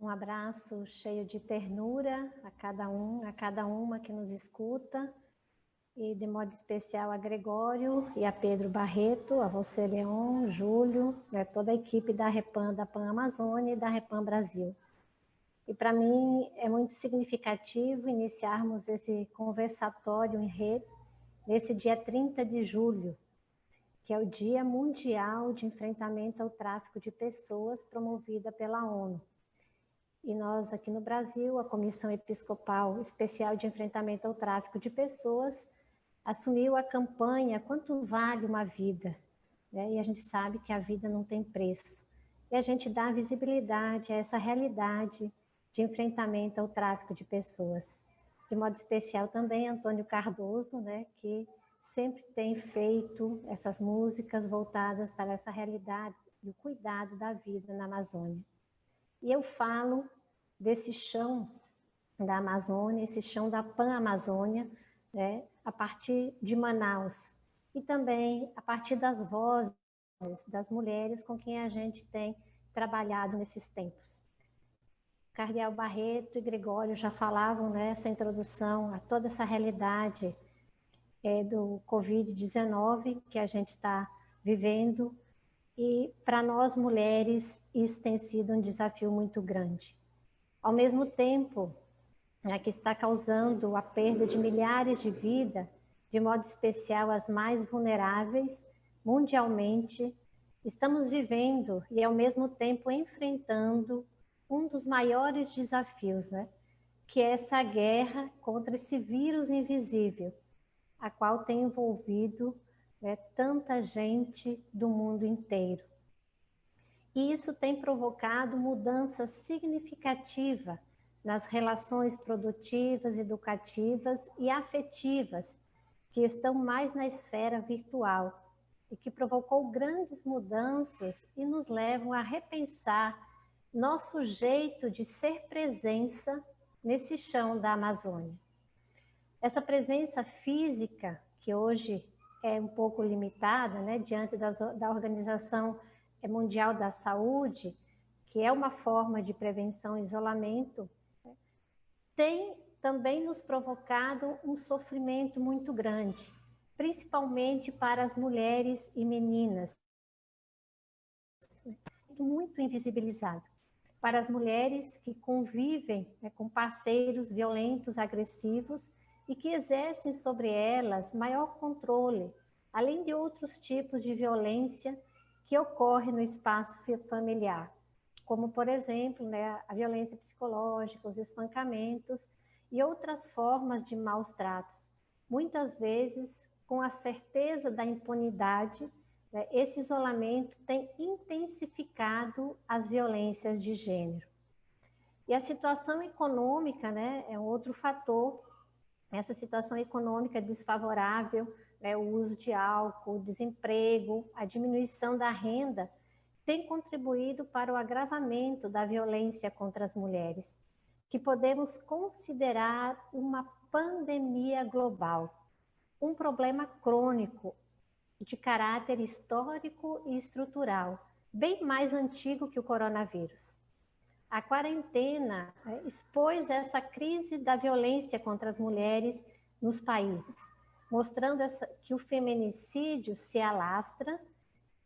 Abraço cheio de ternura a cada uma que nos escuta, e de modo especial a Gregório e a Pedro Barreto, a você, Leon, Júlio, né, toda a equipe da Repan, da Pan Amazônia e da Repan Brasil. E para mim é muito significativo iniciarmos esse conversatório em rede nesse dia 30 de julho, que é o Dia Mundial de Enfrentamento ao Tráfico de Pessoas, promovida pela ONU. E nós aqui no Brasil, a Comissão Episcopal Especial de Enfrentamento ao Tráfico de Pessoas, assumiu a campanha Quanto Vale uma Vida? Né? E a gente sabe que a vida não tem preço. E a gente dá visibilidade a essa realidade de enfrentamento ao tráfico de pessoas. De modo especial também Antônio Cardoso, né, que sempre tem feito essas músicas voltadas para essa realidade e o cuidado da vida na Amazônia. E eu falo desse chão da Amazônia, esse chão da Pan-Amazônia, né, a partir de Manaus e também a partir das vozes das mulheres com quem a gente tem trabalhado nesses tempos. Cardeal Barreto e Gregório já falavam nessa introdução a toda essa realidade do Covid-19 que a gente está vivendo, e para nós mulheres isso tem sido um desafio muito grande. Ao mesmo tempo, que está causando a perda de milhares de vidas, de modo especial as mais vulneráveis, mundialmente, estamos vivendo e ao mesmo tempo enfrentando um dos maiores desafios, que é essa guerra contra esse vírus invisível, a qual tem envolvido tanta gente do mundo inteiro. E isso tem provocado mudança significativa nas relações produtivas, educativas e afetivas, que estão mais na esfera virtual, e que provocou grandes mudanças e nos levam a repensar nosso jeito de ser presença nesse chão da Amazônia. Essa presença física, que hoje é um pouco limitada, diante da Organização Mundial da Saúde, que é uma forma de prevenção e isolamento, tem também nos provocado um sofrimento muito grande, principalmente para as mulheres e meninas, muito invisibilizado. Para as mulheres que convivem com parceiros violentos, agressivos e que exercem sobre elas maior controle, além de outros tipos de violência que ocorre no espaço familiar, como, por exemplo, a violência psicológica, os espancamentos e outras formas de maus tratos. Muitas vezes, com a certeza da impunidade, esse isolamento tem intensificado as violências de gênero. E a situação econômica, é um outro fator. Essa situação econômica desfavorável, o uso de álcool, o desemprego, a diminuição da renda, tem contribuído para o agravamento da violência contra as mulheres, que podemos considerar uma pandemia global, um problema crônico de caráter histórico e estrutural, bem mais antigo que o coronavírus. A quarentena expôs essa crise da violência contra as mulheres nos países, mostrando que o feminicídio se alastra,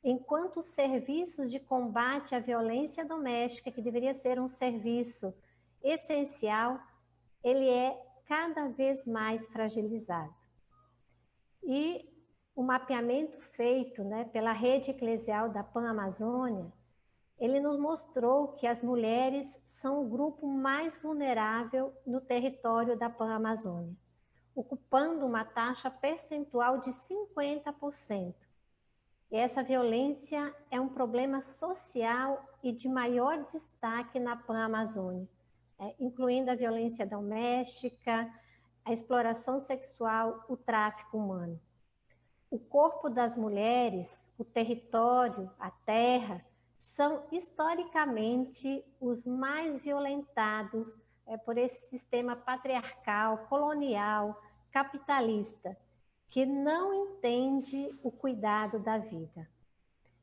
enquanto os serviços de combate à violência doméstica, que deveria ser um serviço essencial, ele é cada vez mais fragilizado. E o mapeamento feito pela rede eclesial da Pan-Amazônia, ele nos mostrou que as mulheres são o grupo mais vulnerável no território da Pan-Amazônia, ocupando uma taxa percentual de 50%. E essa violência é um problema social e de maior destaque na Pan-Amazônia, incluindo a violência doméstica, a exploração sexual, o tráfico humano. O corpo das mulheres, o território, a terra, são historicamente os mais violentados por esse sistema patriarcal, colonial, capitalista, que não entende o cuidado da vida.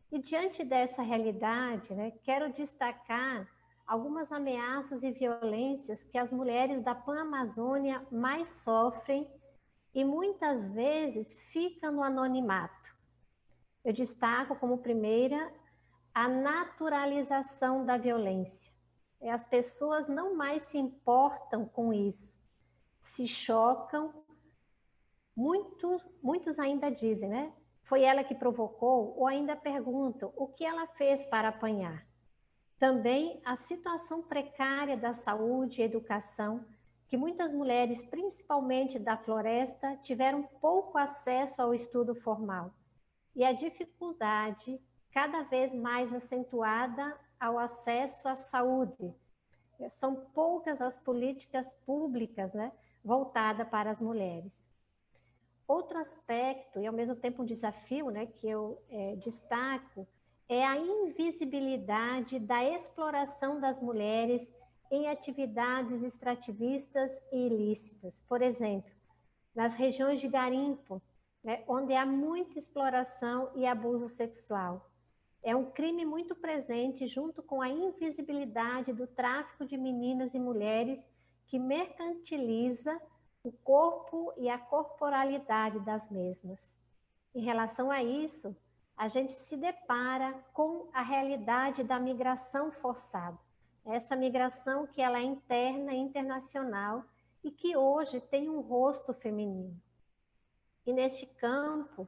E diante dessa realidade, quero destacar algumas ameaças e violências que as mulheres da Pan-Amazônia mais sofrem e muitas vezes ficam no anonimato. Eu destaco como primeira a naturalização da violência. As pessoas não mais se importam com isso, se chocam. Muitos ainda dizem, foi ela que provocou, ou ainda perguntam o que ela fez para apanhar. Também a situação precária da saúde e educação, que muitas mulheres, principalmente da floresta, tiveram pouco acesso ao estudo formal. E a dificuldade cada vez mais acentuada ao acesso à saúde. São poucas as políticas públicas voltadas para as mulheres. Outro aspecto, e ao mesmo tempo um desafio que eu destaco, é a invisibilidade da exploração das mulheres em atividades extrativistas e ilícitas. Por exemplo, nas regiões de garimpo, onde há muita exploração e abuso sexual. é um crime muito presente junto com a invisibilidade do tráfico de meninas e mulheres que mercantiliza o corpo e a corporalidade das mesmas. Em relação a isso, a gente se depara com a realidade da migração forçada. Essa migração que ela é interna e internacional e que hoje tem um rosto feminino. E neste campo,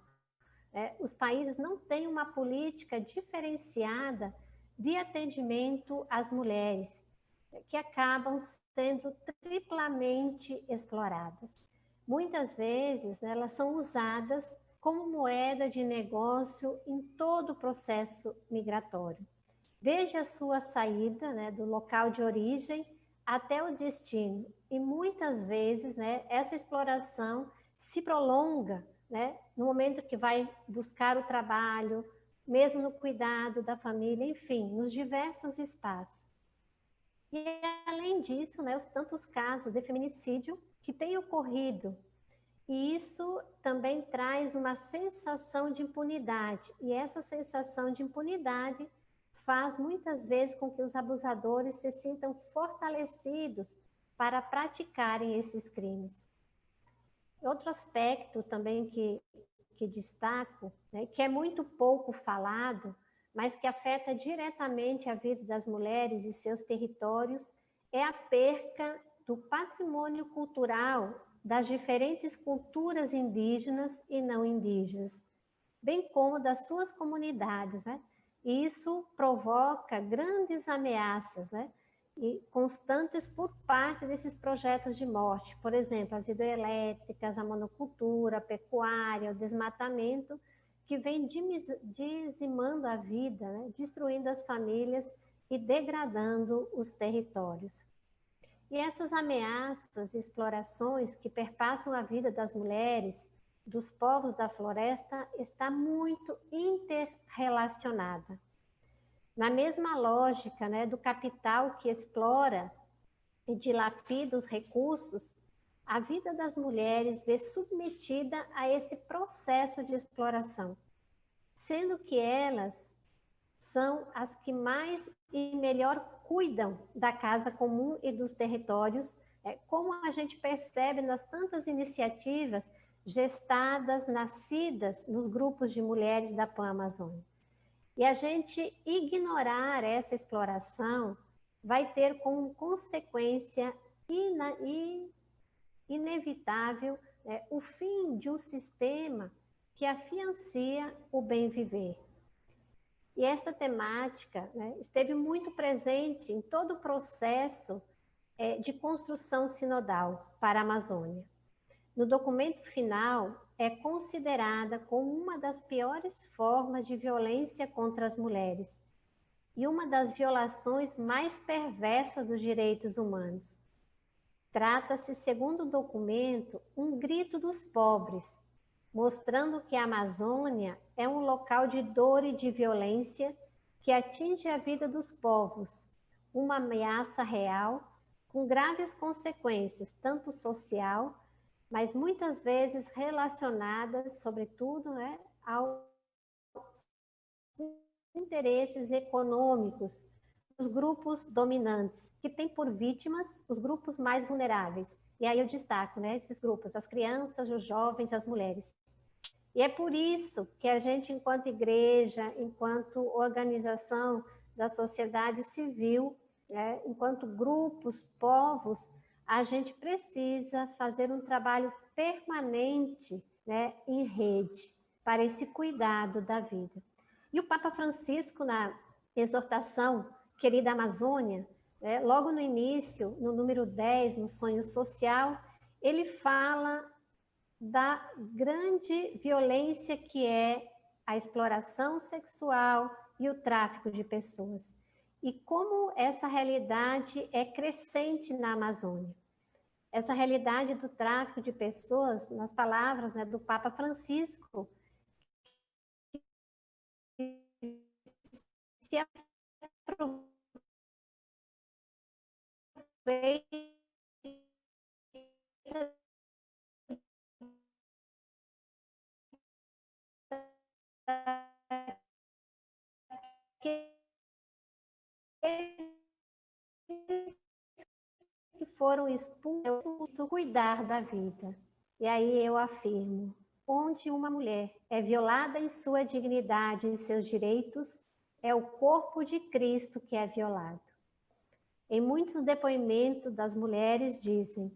os países não têm uma política diferenciada de atendimento às mulheres, que acabam sendo triplamente exploradas. Muitas vezes, né, elas são usadas como moeda de negócio em todo o processo migratório, desde a sua saída, né, do local de origem até o destino. E muitas vezes, né, essa exploração se prolonga, né, no momento que vai buscar o trabalho, mesmo no cuidado da família, enfim, nos diversos espaços. E além disso, né, os tantos casos de feminicídio que têm ocorrido. E isso também traz uma sensação de impunidade. E essa sensação de impunidade faz muitas vezes com que os abusadores se sintam fortalecidos para praticarem esses crimes. Outro aspecto também que destaco, né, que é muito pouco falado, mas que afeta diretamente a vida das mulheres e seus territórios, é a perca do patrimônio cultural das diferentes culturas indígenas e não indígenas, bem como das suas comunidades, né? E isso provoca grandes ameaças, né? E constantes por parte desses projetos de morte, por exemplo, as hidrelétricas, a monocultura, a pecuária, o desmatamento, que vem dizimando a vida, né? Destruindo as famílias e degradando os territórios. E essas ameaças e explorações que perpassam a vida das mulheres, dos povos da floresta, está muito interrelacionada. Na mesma lógica, né, do capital que explora e dilapida os recursos, a vida das mulheres vê submetida a esse processo de exploração, sendo que elas são as que mais e melhor cuidam da casa comum e dos territórios, como a gente percebe nas tantas iniciativas gestadas, nascidas nos grupos de mulheres da Pan-Amazônia. E a gente ignorar essa exploração vai ter como consequência inevitável o fim de um sistema que afiancia o bem viver. E esta temática, né, esteve muito presente em todo o processo de construção sinodal para a Amazônia. No documento final, é considerada como uma das piores formas de violência contra as mulheres e uma das violações mais perversas dos direitos humanos. Trata-se, segundo o documento, um grito dos pobres, mostrando que a Amazônia é um local de dor e de violência que atinge a vida dos povos, uma ameaça real, com graves consequências, tanto social, mas muitas vezes relacionadas, sobretudo, né, aos interesses econômicos dos grupos dominantes, que têm por vítimas os grupos mais vulneráveis. E aí eu destaco, né, esses grupos, as crianças, os jovens, as mulheres. E é por isso que a gente, enquanto igreja, enquanto organização da sociedade civil, né, enquanto grupos, povos, a gente precisa fazer um trabalho permanente, né, em rede, para esse cuidado da vida. E o Papa Francisco, na exortação Querida Amazônia, né, logo no início, no número 10, no Sonho Social, ele fala da grande violência que é a exploração sexual e o tráfico de pessoas. E como essa realidade é crescente na Amazônia. Essa realidade do tráfico de pessoas, nas palavras, né, do Papa Francisco, se aproveita foram expulsos do cuidar da vida. E aí eu afirmo, onde uma mulher é violada em sua dignidade, em seus direitos, é o corpo de Cristo que é violado. Em muitos depoimentos das mulheres dizem,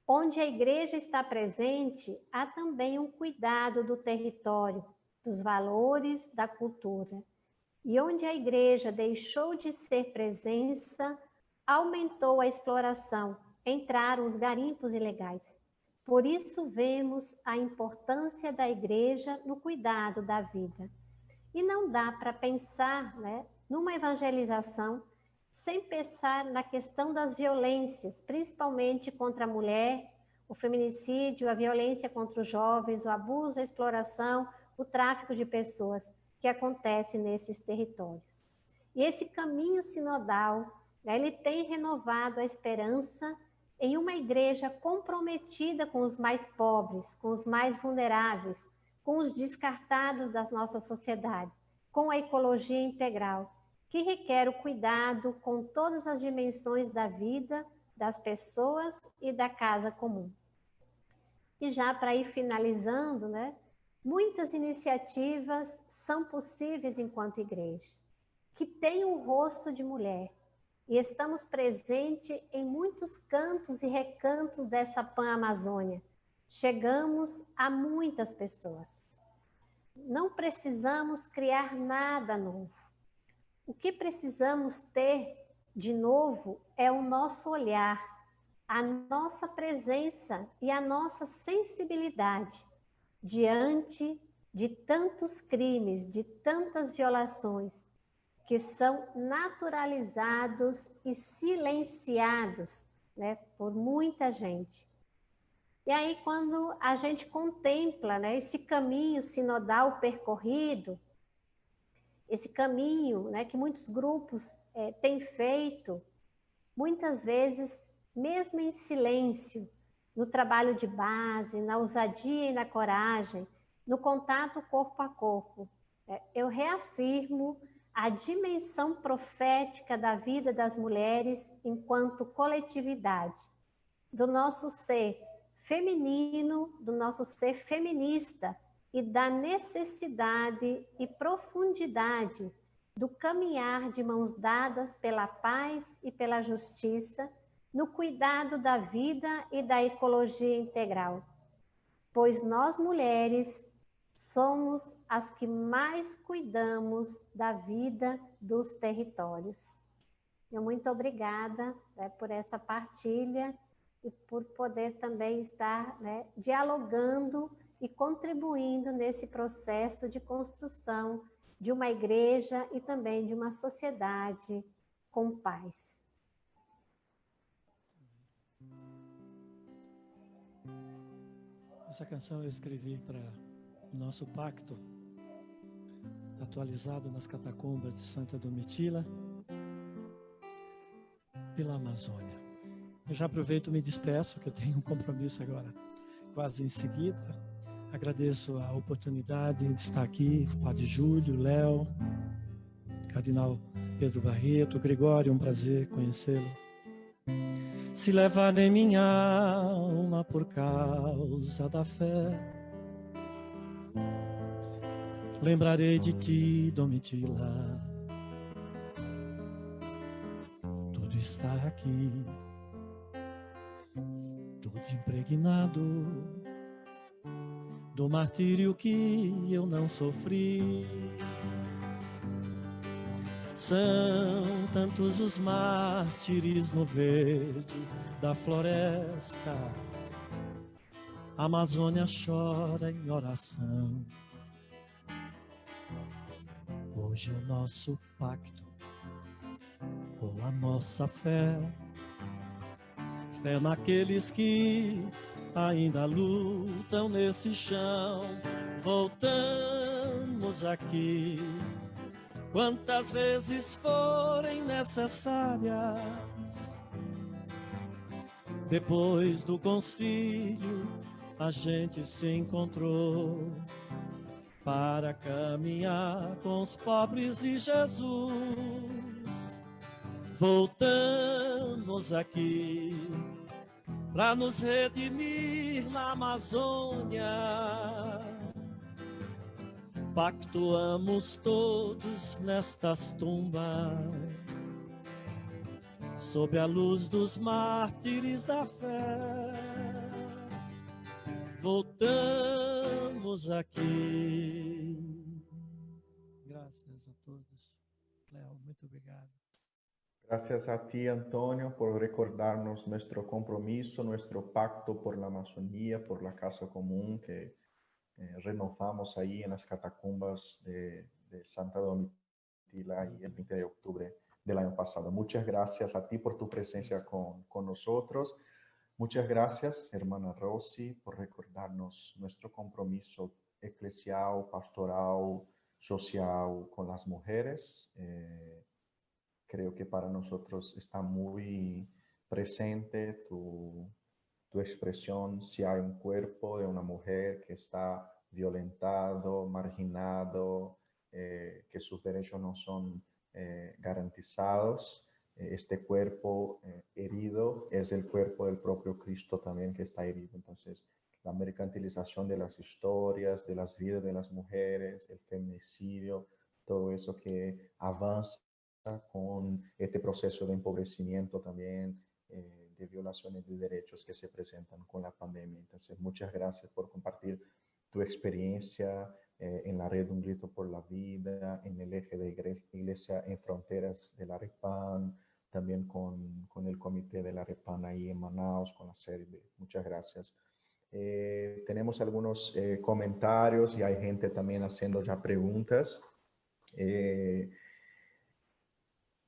onde a igreja está presente, há também um cuidado do território, dos valores, da cultura. E onde a igreja deixou de ser presença, aumentou a exploração, entraram os garimpos ilegais. Por isso vemos a importância da igreja no cuidado da vida. E não dá para pensar, né, numa evangelização sem pensar na questão das violências, principalmente contra a mulher, o feminicídio, a violência contra os jovens, o abuso, a exploração, o tráfico de pessoas que acontece nesses territórios. E esse caminho sinodal, né, ele tem renovado a esperança em uma igreja comprometida com os mais pobres, com os mais vulneráveis, com os descartados da nossa sociedade, com a ecologia integral, que requer o cuidado com todas as dimensões da vida, das pessoas e da casa comum. E já para ir finalizando, né, muitas iniciativas são possíveis enquanto igreja, que tem um rosto de mulher, e estamos presentes em muitos cantos e recantos dessa Pan-Amazônia. Chegamos a muitas pessoas. Não precisamos criar nada novo. O que precisamos ter de novo é o nosso olhar, a nossa presença e a nossa sensibilidade diante de tantos crimes, de tantas violações que são naturalizados e silenciados, né, por muita gente. E aí, quando a gente contempla, né, esse caminho sinodal percorrido, esse caminho, né, que muitos grupos têm feito, muitas vezes, mesmo em silêncio, no trabalho de base, na ousadia e na coragem, no contato corpo a corpo, eu reafirmo a dimensão profética da vida das mulheres enquanto coletividade, do nosso ser feminino, do nosso ser feminista, e da necessidade e profundidade do caminhar de mãos dadas pela paz e pela justiça, no cuidado da vida e da ecologia integral. Pois nós, mulheres, somos as que mais cuidamos da vida dos territórios. Eu muito obrigada, né, por essa partilha e por poder também estar, né, dialogando e contribuindo nesse processo de construção de uma igreja e também de uma sociedade com paz. Essa canção eu escrevi para o nosso pacto, atualizado nas catacumbas de Santa Domitila, pela Amazônia. Eu já aproveito e me despeço, que eu tenho um compromisso agora, quase em seguida. Agradeço a oportunidade de estar aqui, o Padre Júlio, Léo, Cardinal Pedro Barreto, Gregório, um prazer conhecê-lo. Se levarem minha alma por causa da fé, lembrarei de ti, Domitila. Tudo está aqui, tudo impregnado do martírio que eu não sofri. São tantos os mártires no verde da floresta. A Amazônia chora em oração. Hoje é o nosso pacto, ou a nossa fé. Fé naqueles que ainda lutam nesse chão. Voltamos aqui quantas vezes forem necessárias. Depois do concílio, a gente se encontrou para caminhar com os pobres e Jesus. Voltamos aqui para nos redimir na Amazônia. Pactuamos todos nestas tumbas, sob a luz dos mártires da fé. Voltamos aqui. Graças a todos. Léo, muito obrigado. Gracias a ti, Antonio, por recordarnos nuestro compromiso, nuestro pacto por la Amazonía, por la Casa Común que renovamos ahí en las catacumbas de Santa Domitila y el 20 de octubre del año pasado. Muchas gracias a ti por tu presencia con nosotros. Muchas gracias, hermana Rosy, por recordarnos nuestro compromiso eclesial, pastoral, social con las mujeres. Creo que para nosotros está muy presente tu expresión. Si hay un cuerpo de una mujer que está violentado, marginado, que sus derechos no son garantizados, este cuerpo herido es el cuerpo del propio Cristo también que está herido. Entonces, la mercantilización de las historias, de las vidas de las mujeres, el feminicidio, todo eso que avanza con este proceso de empobrecimiento también, de violaciones de derechos que se presentan con la pandemia. Entonces, muchas gracias por compartir tu experiencia en la red Un Grito por la Vida, en el eje de Iglesia en Fronteras de la REPAN, también con el comité de la REPAN ahí en Manaus, con la serie. Muchas gracias. Tenemos algunos comentarios y hay gente también haciendo ya preguntas.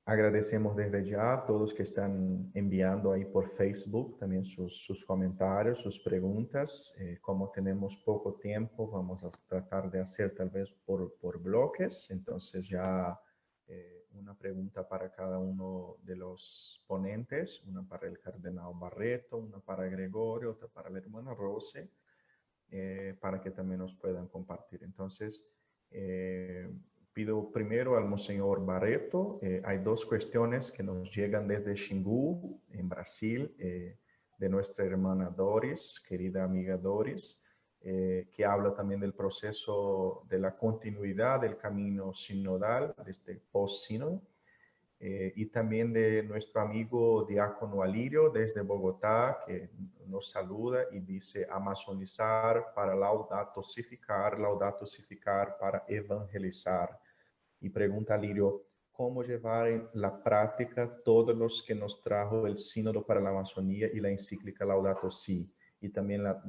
Agradecemos desde ya a todos que están enviando ahí por Facebook también sus comentarios, sus preguntas. Como tenemos poco tiempo, vamos a tratar de hacer tal vez por bloques. Entonces ya una pregunta para cada uno de los ponentes, una para el cardenal Barreto, una para Gregorio, otra para la hermana Rose, para que también nos puedan compartir. Entonces, pido primero al Monseñor Barreto. Hay dos cuestiones que nos llegan desde Xingu, en Brasil, de nuestra hermana Doris, querida amiga Doris, que habla también del proceso de la continuidad del camino sinodal, de este post-sínodo, y también de nuestro amigo Diácono Alirio desde Bogotá, que nos saluda y dice: amazonizar para laudato sificar para evangelizar. Y pregunta Alirio: ¿cómo llevar en la práctica todos los que nos trajo el Sínodo para la Amazonía y la encíclica Laudato Si? Y también la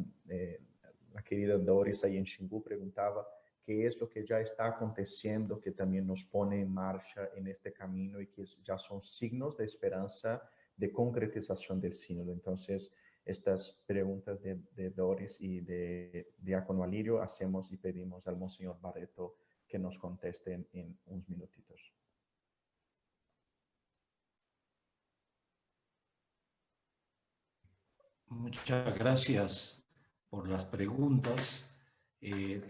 querida Doris ahí en Xingu preguntaba qué es lo que ya está aconteciendo, que también nos pone en marcha en este camino y que ya son signos de esperanza, de concretización del sínodo. Entonces, estas preguntas de Doris y de Diácono Alirio hacemos y pedimos al Monseñor Barreto que nos contesten en unos minutitos. Muchas gracias por las preguntas y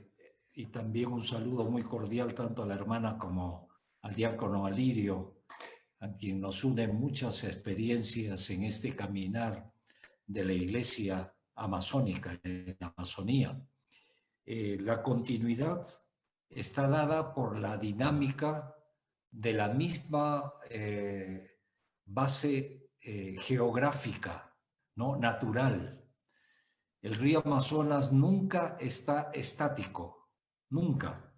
también un saludo muy cordial tanto a la hermana como al diácono Alirio, a quien nos unen muchas experiencias en este caminar de la Iglesia amazónica, en la Amazonía. La continuidad está dada por la dinámica de la misma base geográfica, ¿no? Natural. El río Amazonas nunca está estático, nunca,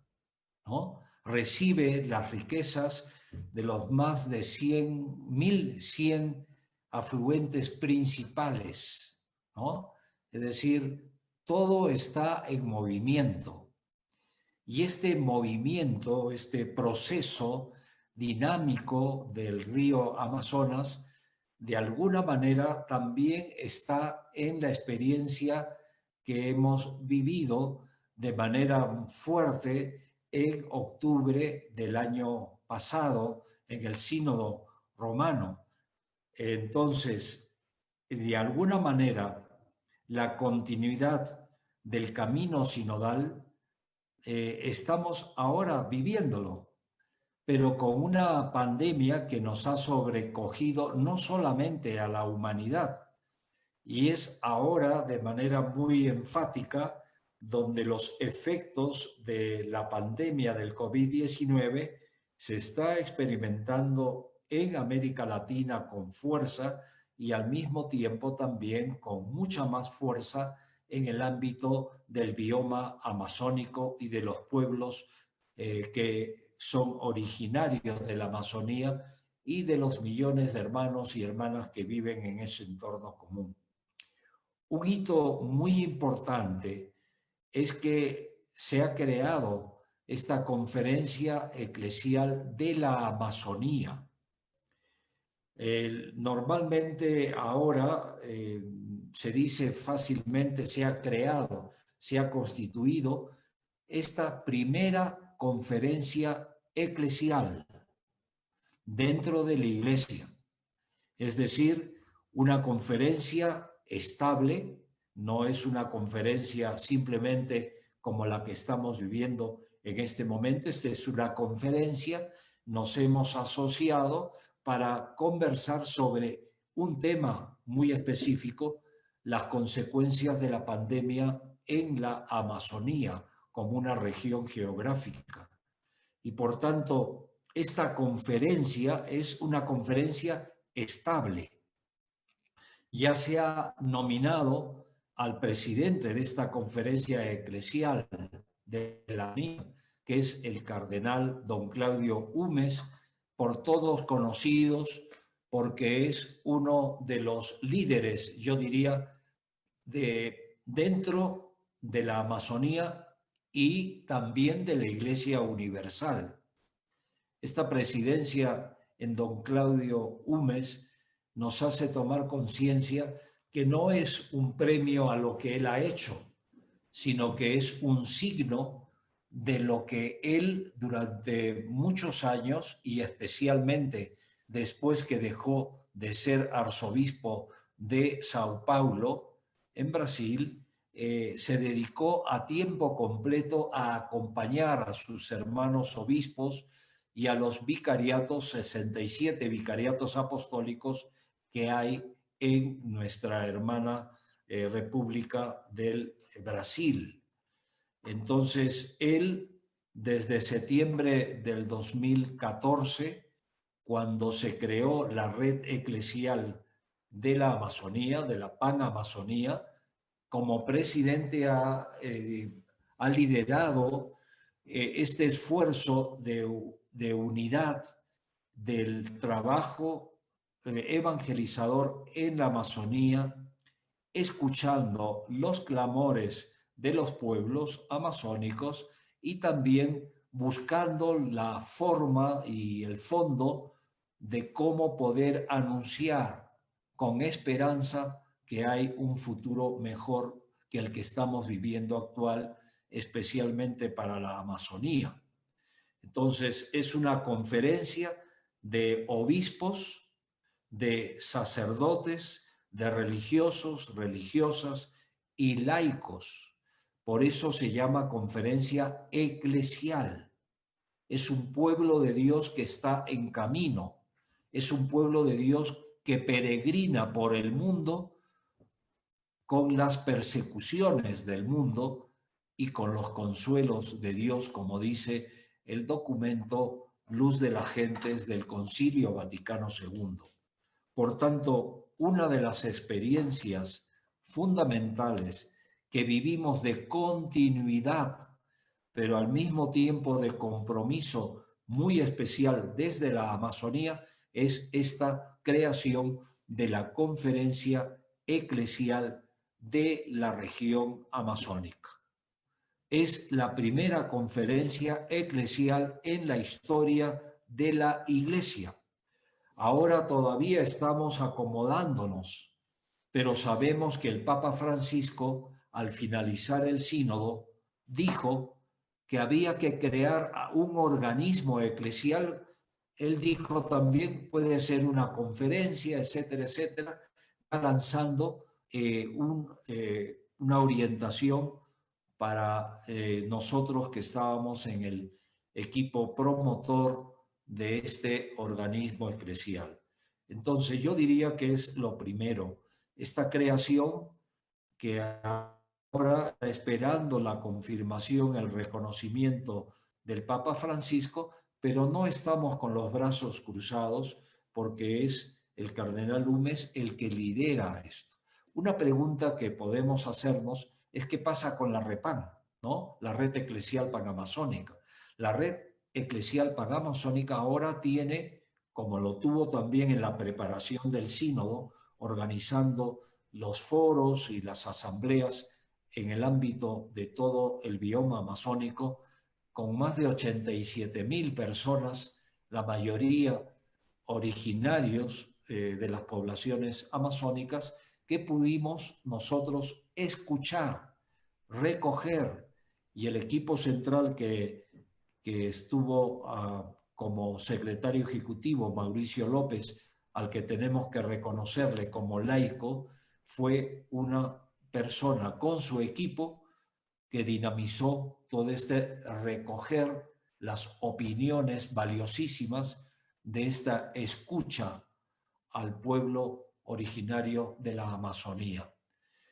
¿no? Recibe las riquezas de los más de 1.100 afluentes principales, ¿no? Es decir, todo está en movimiento. Y este movimiento, este proceso dinámico del río Amazonas, de alguna manera también está en la experiencia que hemos vivido de manera fuerte en octubre del año pasado en el Sínodo Romano. Entonces, de alguna manera, la continuidad del camino sinodal estamos ahora viviéndolo, pero con una pandemia que nos ha sobrecogido no solamente a la humanidad, Y es ahora de manera muy enfática donde los efectos de la pandemia del COVID-19 se está experimentando en América Latina con fuerza y al mismo tiempo también con mucha más fuerza en el ámbito del bioma amazónico y de los pueblos que son originarios de la Amazonía y de los millones de hermanos y hermanas que viven en ese entorno común. Un hito muy importante es que se ha creado esta conferencia eclesial de la Amazonía. Normalmente ahora se dice fácilmente se ha creado, se ha constituido esta primera conferencia eclesial dentro de la Iglesia. Es decir, una conferencia estable, no es una conferencia simplemente como la que estamos viviendo en este momento. Esta es una conferencia, nos hemos asociado para conversar sobre un tema muy específico, las consecuencias de la pandemia en la Amazonía como una región geográfica. Y por tanto, esta conferencia es una conferencia estable. Ya se ha nominado al presidente de esta conferencia eclesial de la UNIA, que es el cardenal don Claudio Humes, por todos conocidos, porque es uno de los líderes, yo diría, dentro de la Amazonía y también de la Iglesia Universal. Esta presidencia en don Claudio Humes nos hace tomar conciencia que no es un premio a lo que él ha hecho, sino que es un signo de lo que él durante muchos años y especialmente después que dejó de ser arzobispo de Sao Paulo en Brasil, se dedicó a tiempo completo a acompañar a sus hermanos obispos y a los vicariatos, 67 vicariatos apostólicos que hay en nuestra hermana República del Brasil. Entonces, él, desde septiembre del 2014, cuando se creó la red eclesial de la Amazonía, de la Panamazonía, como presidente ha liderado este esfuerzo de unidad del trabajo evangelizador en la Amazonía, escuchando los clamores de los pueblos amazónicos y también buscando la forma y el fondo de cómo poder anunciar con esperanza que hay un futuro mejor que el que estamos viviendo actual, especialmente para la Amazonía. Entonces, es una conferencia de obispos, de sacerdotes, de religiosos, religiosas y laicos. Por eso se llama conferencia eclesial. Es un pueblo de Dios que está en camino. Es un pueblo de Dios que peregrina por el mundo con las persecuciones del mundo y con los consuelos de Dios, como dice el documento Luz de las Gentes del Concilio Vaticano II. Por tanto, una de las experiencias fundamentales que vivimos de continuidad, pero al mismo tiempo de compromiso muy especial desde la Amazonía, es esta creación de la Conferencia Eclesial de la región amazónica. Es la primera conferencia eclesial en la historia de la Iglesia. Ahora todavía estamos acomodándonos, pero sabemos que el Papa Francisco, al finalizar el sínodo, dijo que había que crear un organismo eclesial. Él dijo también puede ser una conferencia, etcétera, etcétera, lanzando una orientación para nosotros que estábamos en el equipo promotor de este organismo eclesial. Entonces yo diría que es lo primero, esta creación que ahora está esperando la confirmación, el reconocimiento del Papa Francisco, pero no estamos con los brazos cruzados porque es el cardenal Lumes el que lidera esto. Una pregunta que podemos hacernos es qué pasa con la REPAN, ¿no? La Red Eclesial Panamazónica. La Red Eclesial Panamazónica ahora tiene, como lo tuvo también en la preparación del sínodo, organizando los foros y las asambleas en el ámbito de todo el bioma amazónico, con más de 87,000 personas, la mayoría originarios de las poblaciones amazónicas, que pudimos nosotros escuchar, recoger, y el equipo central que estuvo como secretario ejecutivo, Mauricio López, al que tenemos que reconocerle como laico, fue una persona con su equipo que dinamizó todo este recoger las opiniones valiosísimas de esta escucha al pueblo originario de la Amazonía.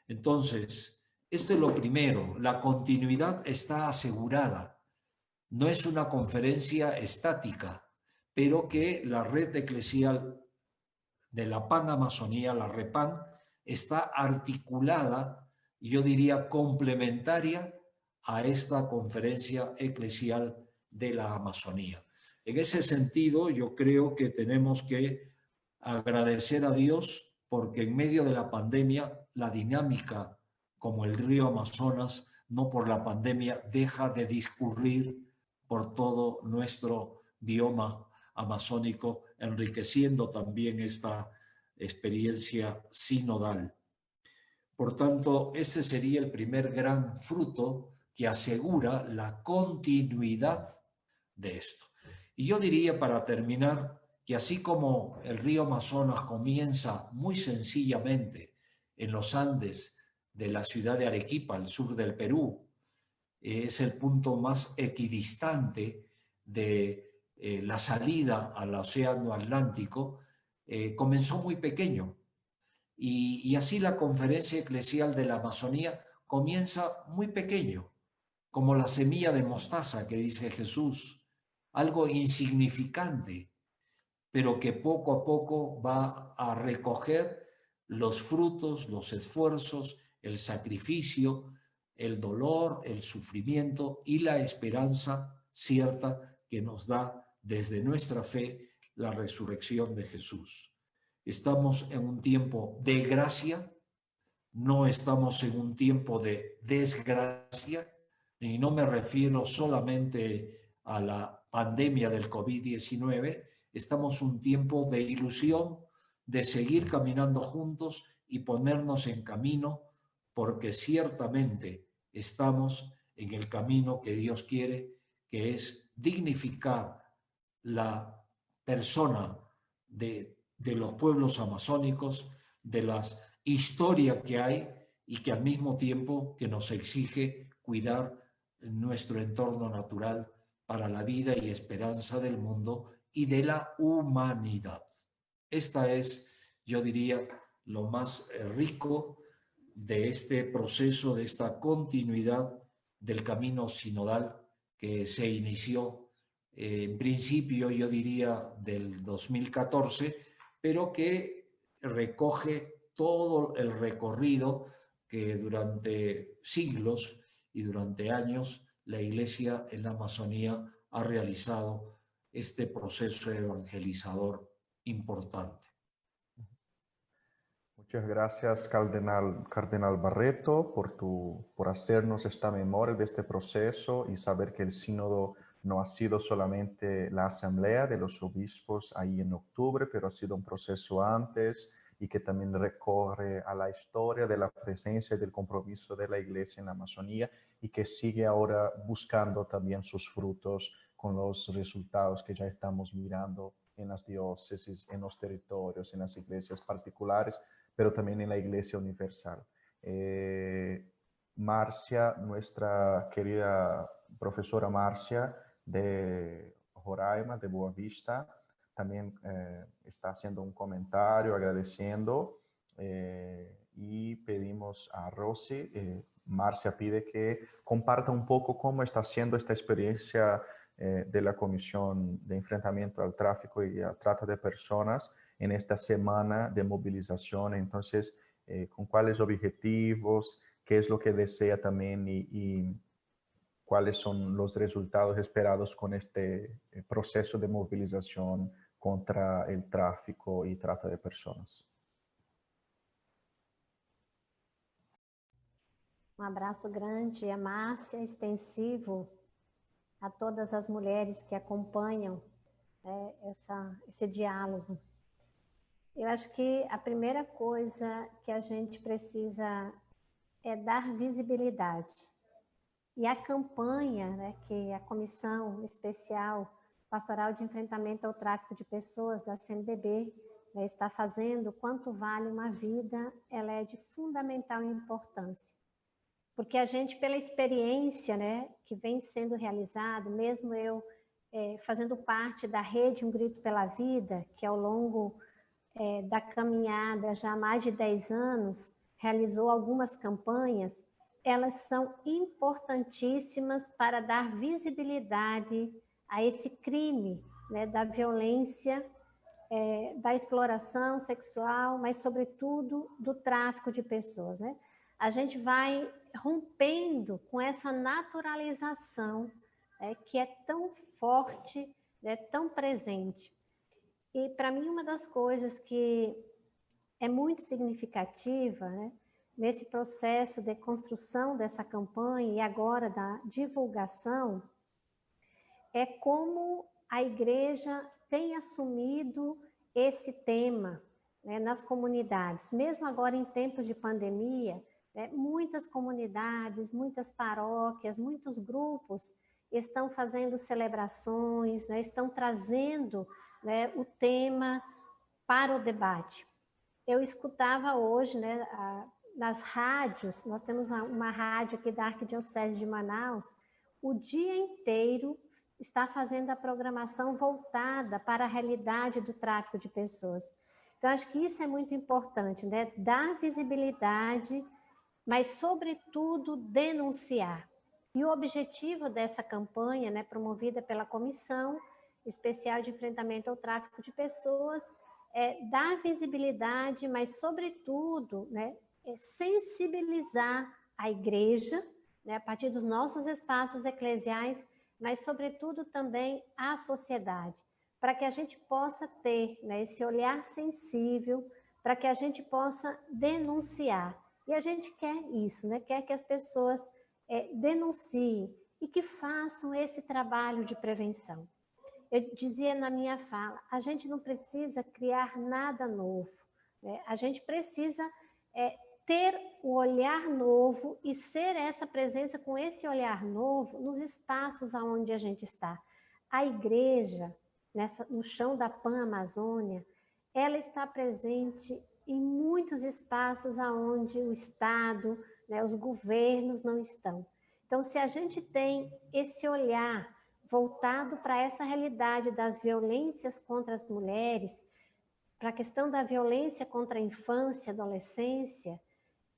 Entonces, esto es lo primero, la continuidad está asegurada. No es una conferencia estática, pero que la red eclesial de la Panamazonía, la REPAN, está articulada, yo diría complementaria a esta conferencia eclesial de la Amazonía. En ese sentido, yo creo que tenemos que agradecer a Dios porque en medio de la pandemia, la dinámica como el río Amazonas, no por la pandemia, deja de discurrir por todo nuestro bioma amazónico, enriqueciendo también esta experiencia sinodal. Por tanto, ese sería el primer gran fruto que asegura la continuidad de esto. Y yo diría, para terminar, que así como el río Amazonas comienza muy sencillamente en los Andes de la ciudad de Arequipa, al sur del Perú, es el punto más equidistante de la salida al océano Atlántico, comenzó muy pequeño. Y así la conferencia eclesial de la Amazonía comienza muy pequeño, como la semilla de mostaza que dice Jesús, algo insignificante, pero que poco a poco va a recoger los frutos, los esfuerzos, el sacrificio, el dolor, el sufrimiento y la esperanza cierta que nos da desde nuestra fe la resurrección de Jesús. Estamos en un tiempo de gracia, no estamos en un tiempo de desgracia, y no me refiero solamente a la pandemia del COVID-19, estamos en un tiempo de ilusión, de seguir caminando juntos y ponernos en camino, porque ciertamente estamos en el camino que Dios quiere, que es dignificar la persona de los pueblos amazónicos, de las historias que hay y que al mismo tiempo que nos exige cuidar nuestro entorno natural para la vida y esperanza del mundo y de la humanidad. Esta es, yo diría, lo más rico de este proceso, de esta continuidad del camino sinodal que se inició en principio, yo diría, del 2014, pero que recoge todo el recorrido que durante siglos y durante años la Iglesia en la Amazonía ha realizado este proceso evangelizador importante. Muchas gracias, Cardenal Barreto, por hacernos esta memoria de este proceso y saber que el sínodo no ha sido solamente la asamblea de los obispos ahí en octubre, pero ha sido un proceso antes y que también recorre a la historia de la presencia y del compromiso de la Iglesia en la Amazonía y que sigue ahora buscando también sus frutos con los resultados que ya estamos mirando en las diócesis, en los territorios, en las iglesias particulares, pero también en la Iglesia Universal. Marcia, nuestra querida profesora Marcia de Roraima, de Boa Vista, también está haciendo un comentario agradeciendo y pedimos a Rosy, Marcia pide que comparta un poco cómo está siendo esta experiencia de la Comisión de Enfrentamiento al Tráfico y a Trata de Personas en esta semana de movilización. Entonces, con cuáles objetivos, qué es lo que desea también y cuáles son los resultados esperados con este proceso de movilización contra el tráfico y trata de personas. Um abraço grande a Márcia, extensivo a todas as mulheres que acompanham esse diálogo. Eu acho que a primeira coisa que a gente precisa é dar visibilidade. E a campanha, né, que a Comissão Especial Pastoral de Enfrentamento ao Tráfico de Pessoas, da CNBB, né, está fazendo, Quanto Vale uma Vida, ela é de fundamental importância. Porque a gente, pela experiência, né, que vem sendo realizado, mesmo eu fazendo parte da rede Um Grito pela Vida, que ao longo da caminhada já há mais de 10 anos, realizou algumas campanhas, elas são importantíssimas para dar visibilidade a esse crime, né, da violência, da exploração sexual, mas, sobretudo, do tráfico de pessoas, né? A gente vai rompendo com essa naturalização que é tão forte, né, tão presente. E, para mim, uma das coisas que é muito significativa, né, nesse processo de construção dessa campanha e agora da divulgação, é como a igreja tem assumido esse tema, né, nas comunidades. Mesmo agora em tempos de pandemia, né, muitas comunidades, muitas paróquias, muitos grupos estão fazendo celebrações, né, estão trazendo, né, o tema para o debate. Eu escutava hoje, né, nas rádios, nós temos uma rádio aqui da Arquidiocese de Manaus, o dia inteiro está fazendo a programação voltada para a realidade do tráfico de pessoas. Então, acho que isso é muito importante, né? Dar visibilidade, mas, sobretudo, denunciar. E o objetivo dessa campanha, né, promovida pela Comissão Especial de Enfrentamento ao Tráfico de Pessoas, é dar visibilidade, mas, sobretudo, né, sensibilizar a igreja, né, a partir dos nossos espaços eclesiais, mas, sobretudo, também a sociedade, para que a gente possa ter, né, esse olhar sensível, para que a gente possa denunciar. E a gente quer isso, né? Quer que as pessoas denunciem e que façam esse trabalho de prevenção. Eu dizia na minha fala, a gente não precisa criar nada novo, né? A gente precisa ter o olhar novo e ser essa presença com esse olhar novo nos espaços onde a gente está. A igreja, no chão da Pan-Amazônia, ela está presente em muitos espaços onde o Estado, né, os governos não estão. Então, se a gente tem esse olhar voltado para essa realidade das violências contra as mulheres, para a questão da violência contra a infância, adolescência,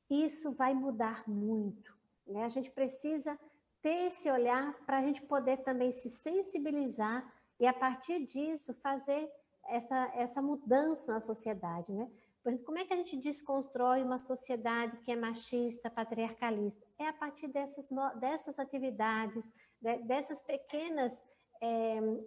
isso vai mudar muito, né? A gente precisa ter esse olhar para a gente poder também se sensibilizar e, a partir disso, fazer essa mudança na sociedade, né? Por exemplo, como é que a gente desconstrói uma sociedade que é machista, patriarcalista? É a partir dessas atividades, dessas pequenas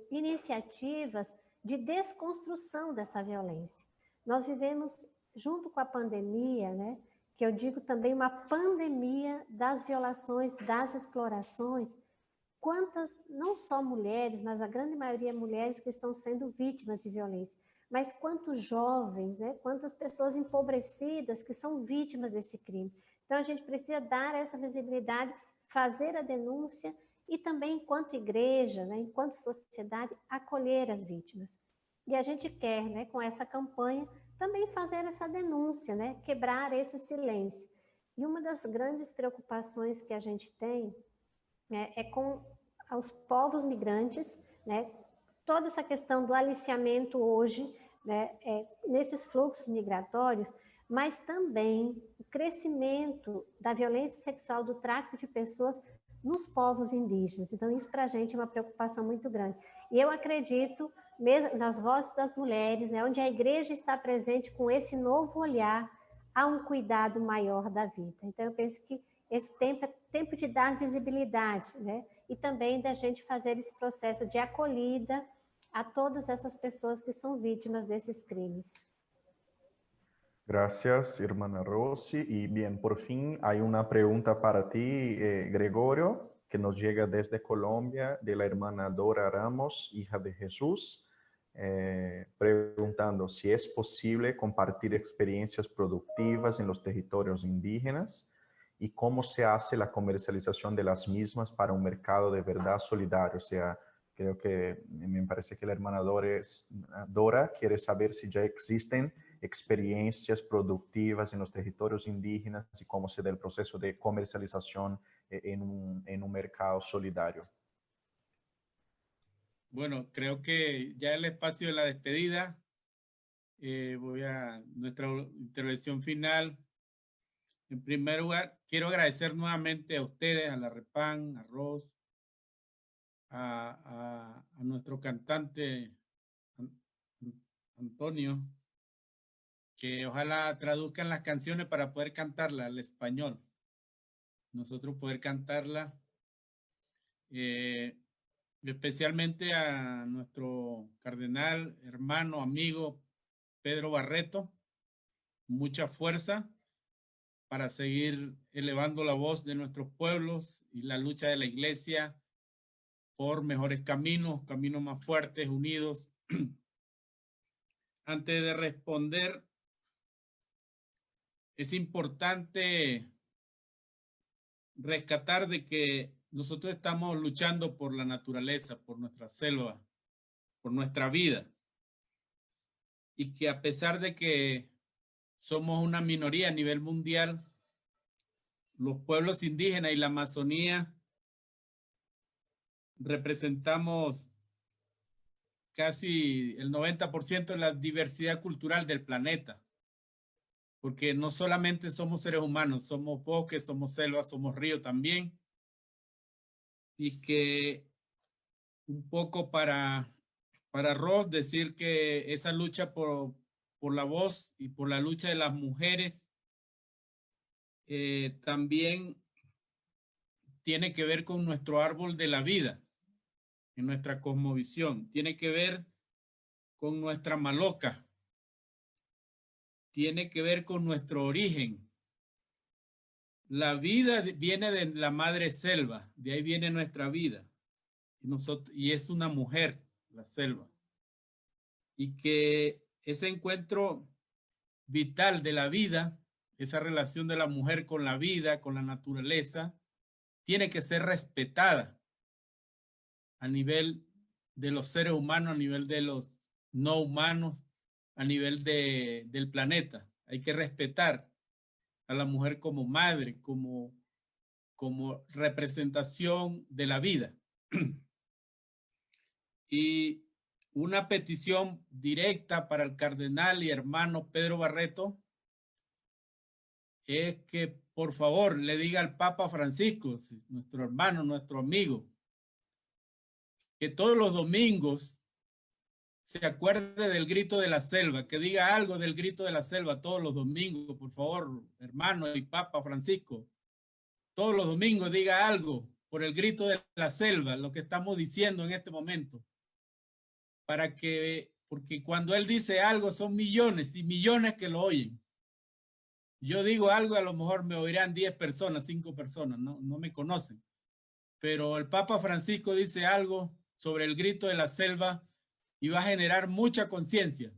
iniciativas de desconstrução dessa violência. Nós vivemos, junto com a pandemia, né, que eu digo também uma pandemia das violações, das explorações, quantas, não só mulheres, mas a grande maioria mulheres que estão sendo vítimas de violência, mas quantos jovens, né, quantas pessoas empobrecidas que são vítimas desse crime. Então, a gente precisa dar essa visibilidade, fazer a denúncia e também, enquanto igreja, né, enquanto sociedade, acolher as vítimas. E a gente quer, né, com essa campanha, também fazer essa denúncia, né, quebrar esse silêncio. E uma das grandes preocupações que a gente tem, né, é com os povos migrantes, né, toda essa questão do aliciamento hoje, né, nesses fluxos migratórios, mas também o crescimento da violência sexual, do tráfico de pessoas nos povos indígenas. Então, isso para a gente é uma preocupação muito grande. E eu acredito, mesmo nas vozes das mulheres, né, onde a igreja está presente com esse novo olhar, há um cuidado maior da vida. Então, eu penso que esse tempo é tempo de dar visibilidade, né? E também da gente fazer esse processo de acolhida a todas essas pessoas que são vítimas desses crimes. Gracias, hermana Rosy. Y bien, por fin hay una pregunta para ti, Gregorio, que nos llega desde Colombia, de la hermana Dora Ramos, hija de Jesús, preguntando si es posible compartir experiencias productivas en los territorios indígenas y cómo se hace la comercialización de las mismas para un mercado de verdad solidario. O sea, creo que me parece que la hermana Dora quiere saber si ya existen experiencias productivas en los territorios indígenas y cómo se da el proceso de comercialización en un mercado solidario. Bueno, creo que ya el espacio de la despedida, voy a nuestra intervención final. En primer lugar, quiero agradecer nuevamente a ustedes, a la Repan, a Ros, a nuestro cantante Antonio, que ojalá traduzcan las canciones para poder cantarla al español. Nosotros poder cantarla, especialmente a nuestro cardenal, hermano, amigo Pedro Barreto, mucha fuerza para seguir elevando la voz de nuestros pueblos y la lucha de la iglesia por mejores caminos, caminos más fuertes, unidos. Antes de responder, es importante rescatar de que nosotros estamos luchando por la naturaleza, por nuestra selva, por nuestra vida. Y que a pesar de que somos una minoría a nivel mundial, los pueblos indígenas y la Amazonía representamos casi el 90% de la diversidad cultural del planeta. Porque no solamente somos seres humanos, somos bosques, somos selvas, somos ríos también. Y que un poco para Ros decir que esa lucha por la voz y por la lucha de las mujeres también tiene que ver con nuestro árbol de la vida, en nuestra cosmovisión. Tiene que ver con nuestra maloca. Tiene que ver con nuestro origen. La vida viene de la madre selva, de ahí viene nuestra vida. Y es una mujer, la selva. Y que ese encuentro vital de la vida, esa relación de la mujer con la vida, con la naturaleza, tiene que ser respetada a nivel de los seres humanos, a nivel de los no humanos, a nivel del planeta. Hay que respetar a la mujer como madre, como representación de la vida. Y una petición directa para el cardenal y hermano Pedro Barreto es que por favor le diga al Papa Francisco, nuestro hermano, nuestro amigo, que todos los domingos se acuerde del grito de la selva, que diga algo del grito de la selva todos los domingos, por favor, hermano y Papa Francisco. Todos los domingos diga algo por el grito de la selva, lo que estamos diciendo en este momento. Porque cuando él dice algo son millones y millones que lo oyen. Yo digo algo, a lo mejor me oirán 10 personas, 5 personas, no me conocen. Pero el Papa Francisco dice algo sobre el grito de la selva y va a generar mucha conciencia.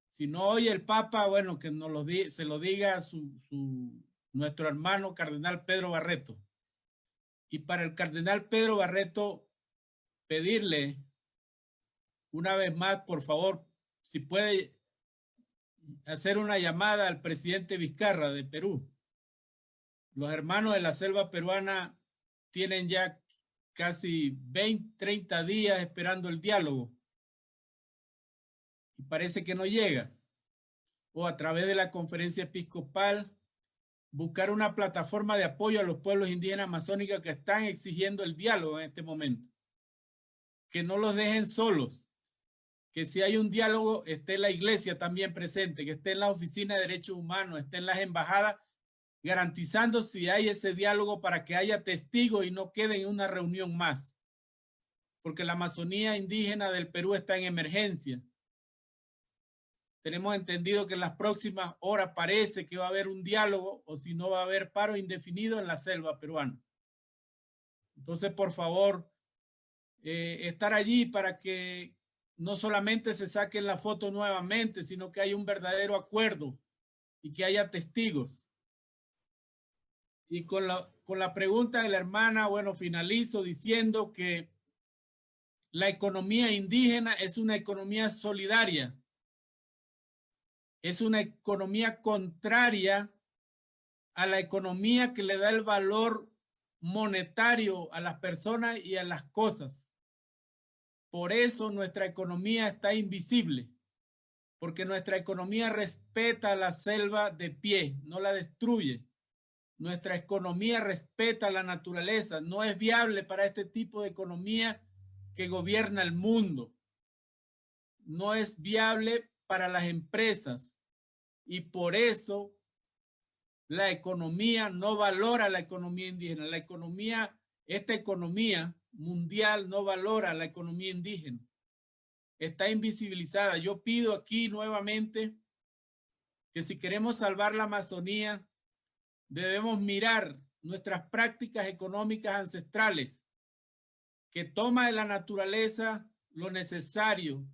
Si no oye el Papa, bueno, que se lo diga a nuestro hermano cardenal Pedro Barreto. Y para el cardenal Pedro Barreto, pedirle una vez más, por favor, si puede hacer una llamada al presidente Vizcarra de Perú. Los hermanos de la selva peruana tienen ya casi 20, 30 días esperando el diálogo. Y parece que no llega. o a través de la conferencia episcopal, buscar una plataforma de apoyo a los pueblos indígenas amazónicos que están exigiendo el diálogo en este momento. Que no los dejen solos, que si hay un diálogo esté la iglesia también presente, que esté en la oficina de derechos humanos, esté en las embajadas, garantizando si hay ese diálogo para que haya testigos y no quede en una reunión más. Porque la Amazonía indígena del Perú está en emergencia. Tenemos entendido que en las próximas horas parece que va a haber un diálogo o si no va a haber paro indefinido en la selva peruana. Entonces, por favor, estar allí para que no solamente se saquen la foto nuevamente, sino que haya un verdadero acuerdo y que haya testigos. Y con la pregunta de la hermana, bueno, finalizo diciendo que la economía indígena es una economía solidaria. Es una economía contraria a la economía que le da el valor monetario a las personas y a las cosas. Por eso nuestra economía está invisible, porque nuestra economía respeta la selva de pie, no la destruye. Nuestra economía respeta la naturaleza, no es viable para este tipo de economía que gobierna el mundo. No es viable para las empresas y por eso la economía no valora la economía indígena. Esta economía mundial no valora la economía indígena. Está invisibilizada. Yo pido aquí nuevamente que si queremos salvar la Amazonía, debemos mirar nuestras prácticas económicas ancestrales, que toma de la naturaleza lo necesario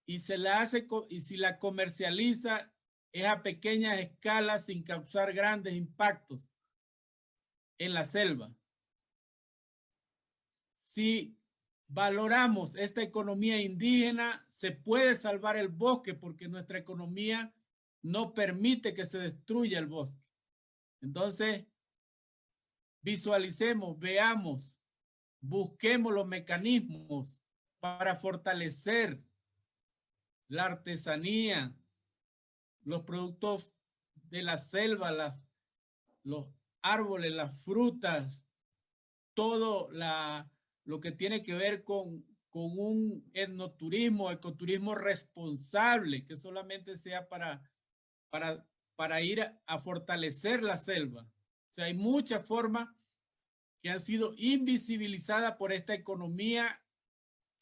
y se la hace, y si la comercializa es a pequeñas escalas sin causar grandes impactos en la selva. Si valoramos esta economía indígena, se puede salvar el bosque porque nuestra economía no permite que se destruya el bosque. Entonces, visualicemos, veamos, busquemos los mecanismos para fortalecer la artesanía, los productos de la selva, los árboles, las frutas, todo lo que tiene que ver con un etnoturismo, ecoturismo responsable, que solamente sea para ir a fortalecer la selva. O sea, hay muchas formas que han sido invisibilizadas por esta economía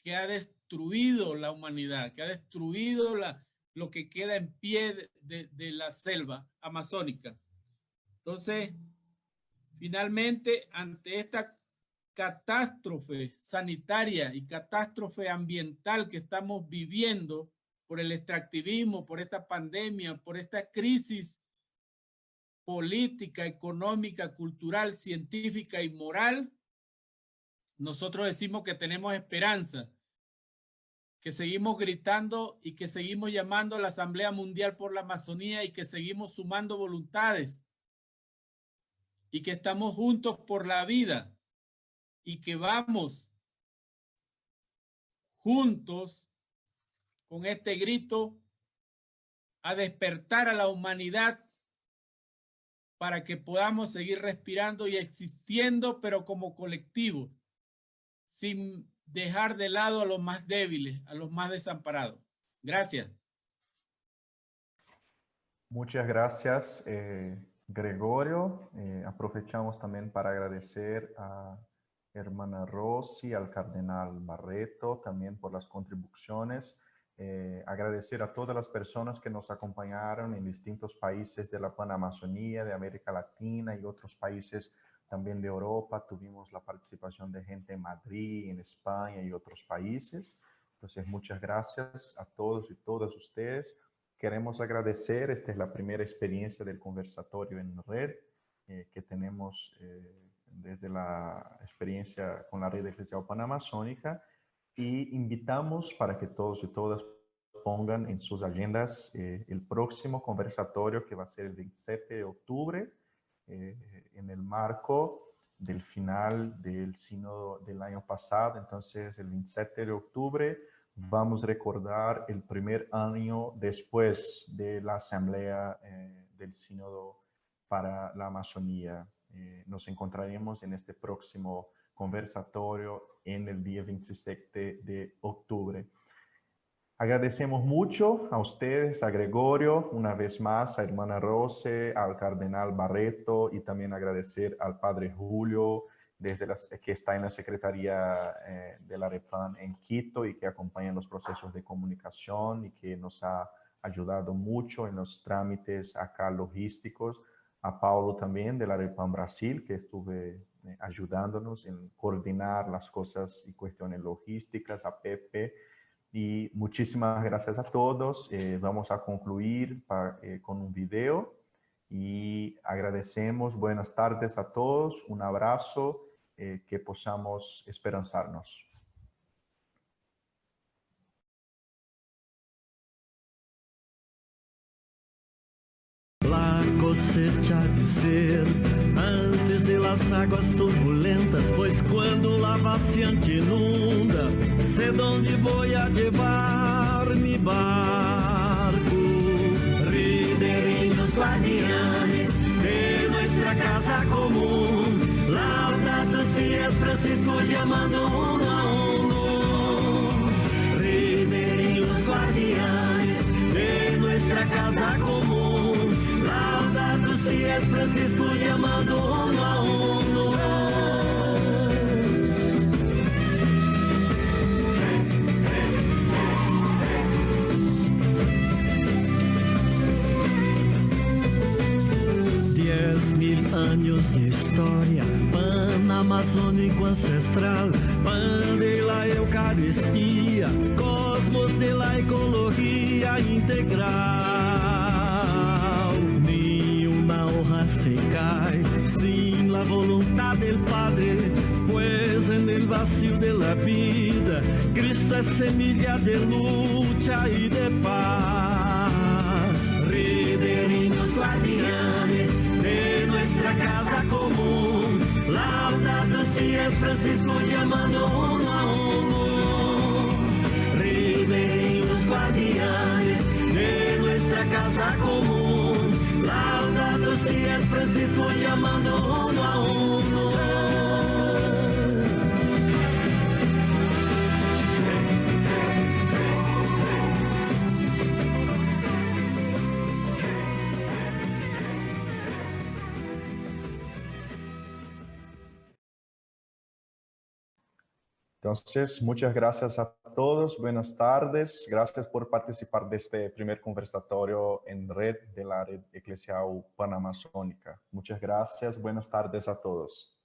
que ha destruido la humanidad, que ha destruido lo que queda en pie de la selva amazónica. Entonces, finalmente, ante esta catástrofe sanitaria y catástrofe ambiental que estamos viviendo por el extractivismo, por esta pandemia, por esta crisis política, económica, cultural, científica y moral, nosotros decimos que tenemos esperanza, que seguimos gritando y que seguimos llamando a la Asamblea Mundial por la Amazonía y que seguimos sumando voluntades y que estamos juntos por la vida y que vamos juntos con este grito a despertar a la humanidad para que podamos seguir respirando y existiendo, pero como colectivo, sin dejar de lado a los más débiles, a los más desamparados. Gracias. Muchas gracias, Gregorio. Aprovechamos también para agradecer a hermana Rosy, al cardenal Barreto, también por las contribuciones. Agradecer a todas las personas que nos acompañaron en distintos países de la Panamazonía, de América Latina y otros países también de Europa. Tuvimos la participación de gente en Madrid, en España y otros países. Entonces, muchas gracias a todos y todas ustedes. Queremos agradecer, esta es la primera experiencia del conversatorio en red que tenemos desde la experiencia con la Red Eclesial Panamazónica, y invitamos para que todos y todas pongan en sus agendas el próximo conversatorio, que va a ser el 27 de octubre, en el marco del final del sínodo del año pasado. Entonces, el 27 de octubre vamos a recordar el primer año después de la Asamblea del Sínodo para la Amazonía. Nos encontraremos en este próximo conversatorio en el día 27 de octubre. Agradecemos mucho a ustedes, a Gregorio, una vez más, a hermana Rose, al cardenal Barreto y también agradecer al padre Julio, que está en la Secretaría de la REPAN en Quito y que acompaña los procesos de comunicación y que nos ha ayudado mucho en los trámites acá logísticos. A Paulo también de la REPAN Brasil, que estuve ayudándonos en coordinar las cosas y cuestiones logísticas, a Pepe. Y muchísimas gracias a todos. Vamos a concluir con un video y agradecemos. Buenas tardes a todos. Un abrazo, que podamos esperanzarnos. La cosecha ha de ser antes de las aguas turbulentas, pues cuando la vaciante inunda, sé dónde voy a llevar mi barco. Ribeirinhos guardianes de nuestra casa común, Laudato si es Francisco llamando uno a uno. Ribeirinhos guardianes de nuestra casa común, Laudato si es Francisco llamando uno a uno. 10.000 años de historia, pan amazônico ancestral, pan de la Eucaristía, cosmos de la ecología integral. Ni una hoja se cae sin la voluntad del Padre, pues en el vacío de la vida Cristo es semilla de lucha y de paz. Ribeirinhos guardianes de nuestra casa común, Laudato si es Francisco llamando uno a uno. Ribeirinhos guardianes de nuestra casa común, Laudato si es Francisco llamando uno a uno. Entonces, muchas gracias a todos. Buenas tardes. Gracias por participar de este primer conversatorio en red de la Red Eclesial Panamazónica. Muchas gracias. Buenas tardes a todos.